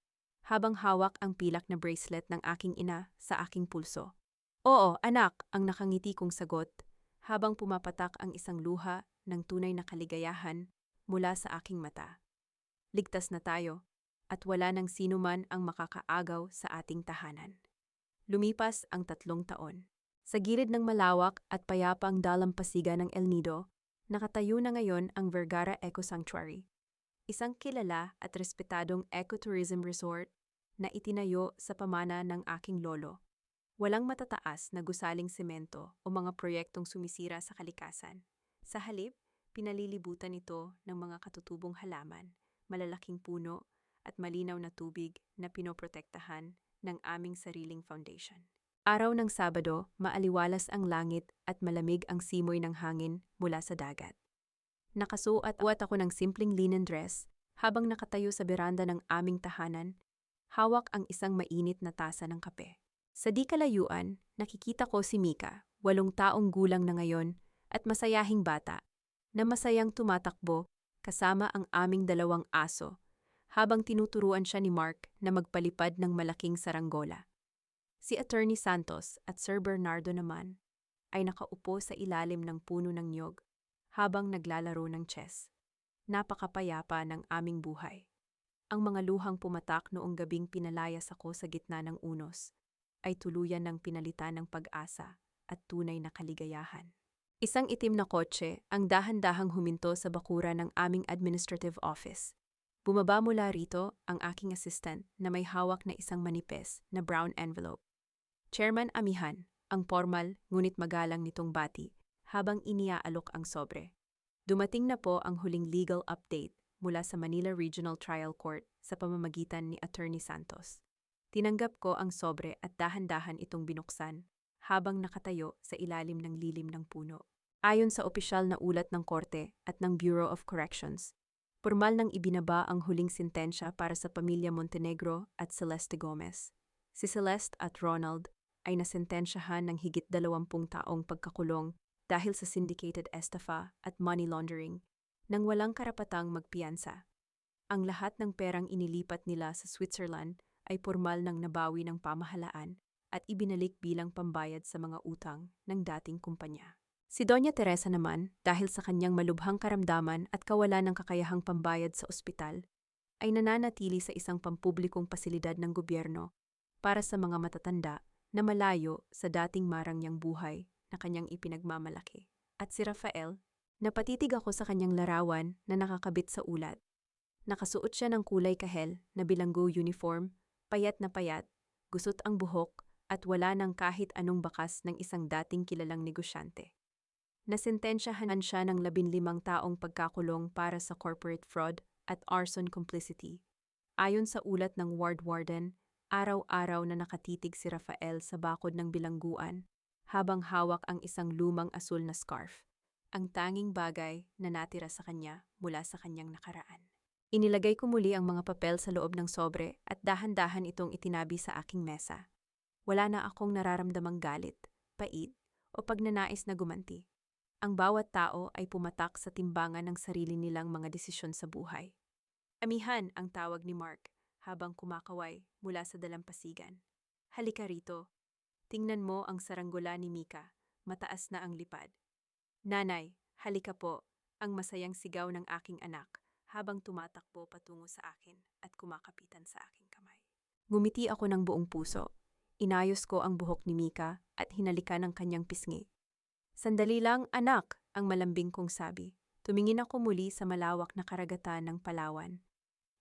habang hawak ang pilak na bracelet ng aking ina sa aking pulso. Oo, anak, ang nakangiti kong sagot, habang pumapatak ang isang luha ng tunay na kaligayahan mula sa aking mata. Ligtas na tayo, at wala nang sinuman ang makakaagaw sa ating tahanan. Lumipas ang 3 taon. Sa gilid ng malawak at payapang dalampasigan ng El Nido, nakatayo na ngayon ang Vergara Eco Sanctuary, isang kilala at respetadong ecotourism resort na itinayo sa pamana ng aking lolo. Walang matataas na gusaling semento o mga proyektong sumisira sa kalikasan. Sa halip, pinalilibutan ito ng mga katutubong halaman, malalaking puno at malinaw na tubig na pinoprotektahan ng aming sariling foundation. Araw ng Sabado, maaliwalas ang langit at malamig ang simoy ng hangin mula sa dagat. Nakasuot ako ng simpleng linen dress habang nakatayo sa beranda ng aming tahanan, hawak ang isang mainit na tasa ng kape. Sa di kalayuan, nakikita ko si Mika, 8 taong gulang na ngayon at masayahing bata, na masayang tumatakbo kasama ang aming 2 aso, habang tinuturuan siya ni Mark na magpalipad ng malaking saranggola. Si Attorney Santos at Sir Bernardo naman ay nakaupo sa ilalim ng puno ng niyog habang naglalaro ng chess. Napakapayapa ng aming buhay. Ang mga luhang pumatak noong gabing pinalayas ako sa gitna ng unos ay tuluyan ng pinalitan ng pag-asa at tunay na kaligayahan. Isang itim na kotse ang dahan-dahang huminto sa bakura ng aming administrative office. Bumaba mula rito ang aking assistant na may hawak na isang manipes na brown envelope. Chairman Amihan, ang formal ngunit magalang nitong bati habang iniaalok ang sobre. Dumating na po ang huling legal update mula sa Manila Regional Trial Court sa pamamagitan ni Attorney Santos. Tinanggap ko ang sobre at dahan-dahan itong binuksan habang nakatayo sa ilalim ng lilim ng puno. Ayon sa opisyal na ulat ng Korte at ng Bureau of Corrections, pormal nang ibinaba ang huling sentensya para sa pamilya Montenegro at Celeste Gomez. Si Celeste at Ronald ay nasentensyahan ng higit 20 taong pagkakulong dahil sa syndicated estafa at money laundering nang walang karapatang magpiyansa. Ang lahat ng perang inilipat nila sa Switzerland ay pormal nang nabawi ng pamahalaan at ibinalik bilang pambayad sa mga utang ng dating kumpanya. Si Doña Teresa naman, dahil sa kanyang malubhang karamdaman at kawalan ng kakayahang pambayad sa ospital, ay nananatili sa isang pampublikong pasilidad ng gobyerno para sa mga matatanda na malayo sa dating marangyang buhay na kanyang ipinagmamalaki. At si Rafael, napatitig ako sa kanyang larawan na nakakabit sa ulat. Nakasuot siya ng kulay kahel na bilanggo uniform, payat na payat, gusot ang buhok at wala ng kahit anong bakas ng isang dating kilalang negosyante. Nasentensyahan siya ng 15 taong pagkakulong para sa corporate fraud at arson complicity. Ayon sa ulat ng ward warden, araw-araw na nakatitig si Rafael sa bakod ng bilangguan habang hawak ang isang lumang asul na scarf, ang tanging bagay na natira sa kanya mula sa kanyang nakaraan. Inilagay ko muli ang mga papel sa loob ng sobre at dahan-dahan itong itinabi sa aking mesa. Wala na akong nararamdamang galit, pait, o pagnanais na gumanti. Ang bawat tao ay pumatak sa timbangan ng sarili nilang mga desisyon sa buhay. Amihan ang tawag ni Mark habang kumakaway mula sa dalampasigan. Halika rito. Tingnan mo ang saranggola ni Mika, mataas na ang lipad. Nanay, halika po, ang masayang sigaw ng aking anak habang tumatakbo patungo sa akin at kumakapitan sa aking kamay. Ngumiti ako ng buong puso. Inayos ko ang buhok ni Mika at hinalikan ang kanyang pisngi. Sandali lang, anak, ang malambing kong sabi. Tumingin ako muli sa malawak na karagatan ng Palawan.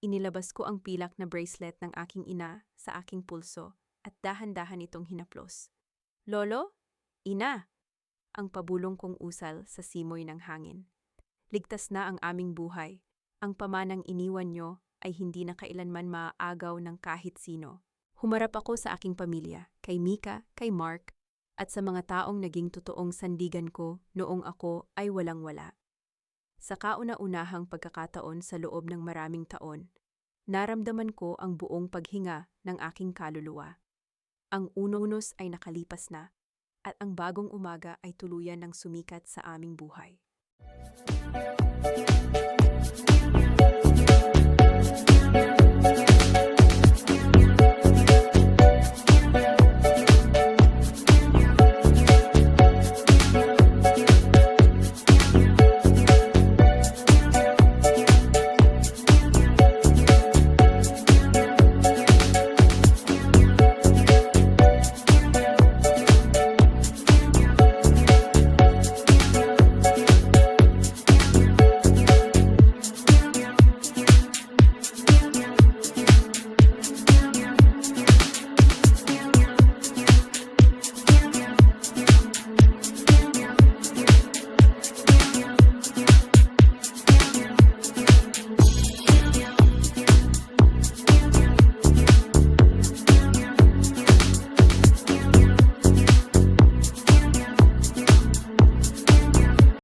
Inilabas ko ang pilak na bracelet ng aking ina sa aking pulso at dahan-dahan itong hinaplos. Lolo? Ina! Ang pabulong kong usal sa simoy ng hangin. Ligtas na ang aming buhay. Ang pamanang iniwan nyo ay hindi na kailanman maaagaw ng kahit sino. Humarap ako sa aking pamilya, kay Mika, kay Mark, at sa mga taong naging totoong sandigan ko noong ako ay walang-wala. Sa kauna-unahang pagkakataon sa loob ng maraming taon, naramdaman ko ang buong paghinga ng aking kaluluwa. Ang unos ay nakalipas na, at ang bagong umaga ay tuluyan ng sumikat sa aming buhay.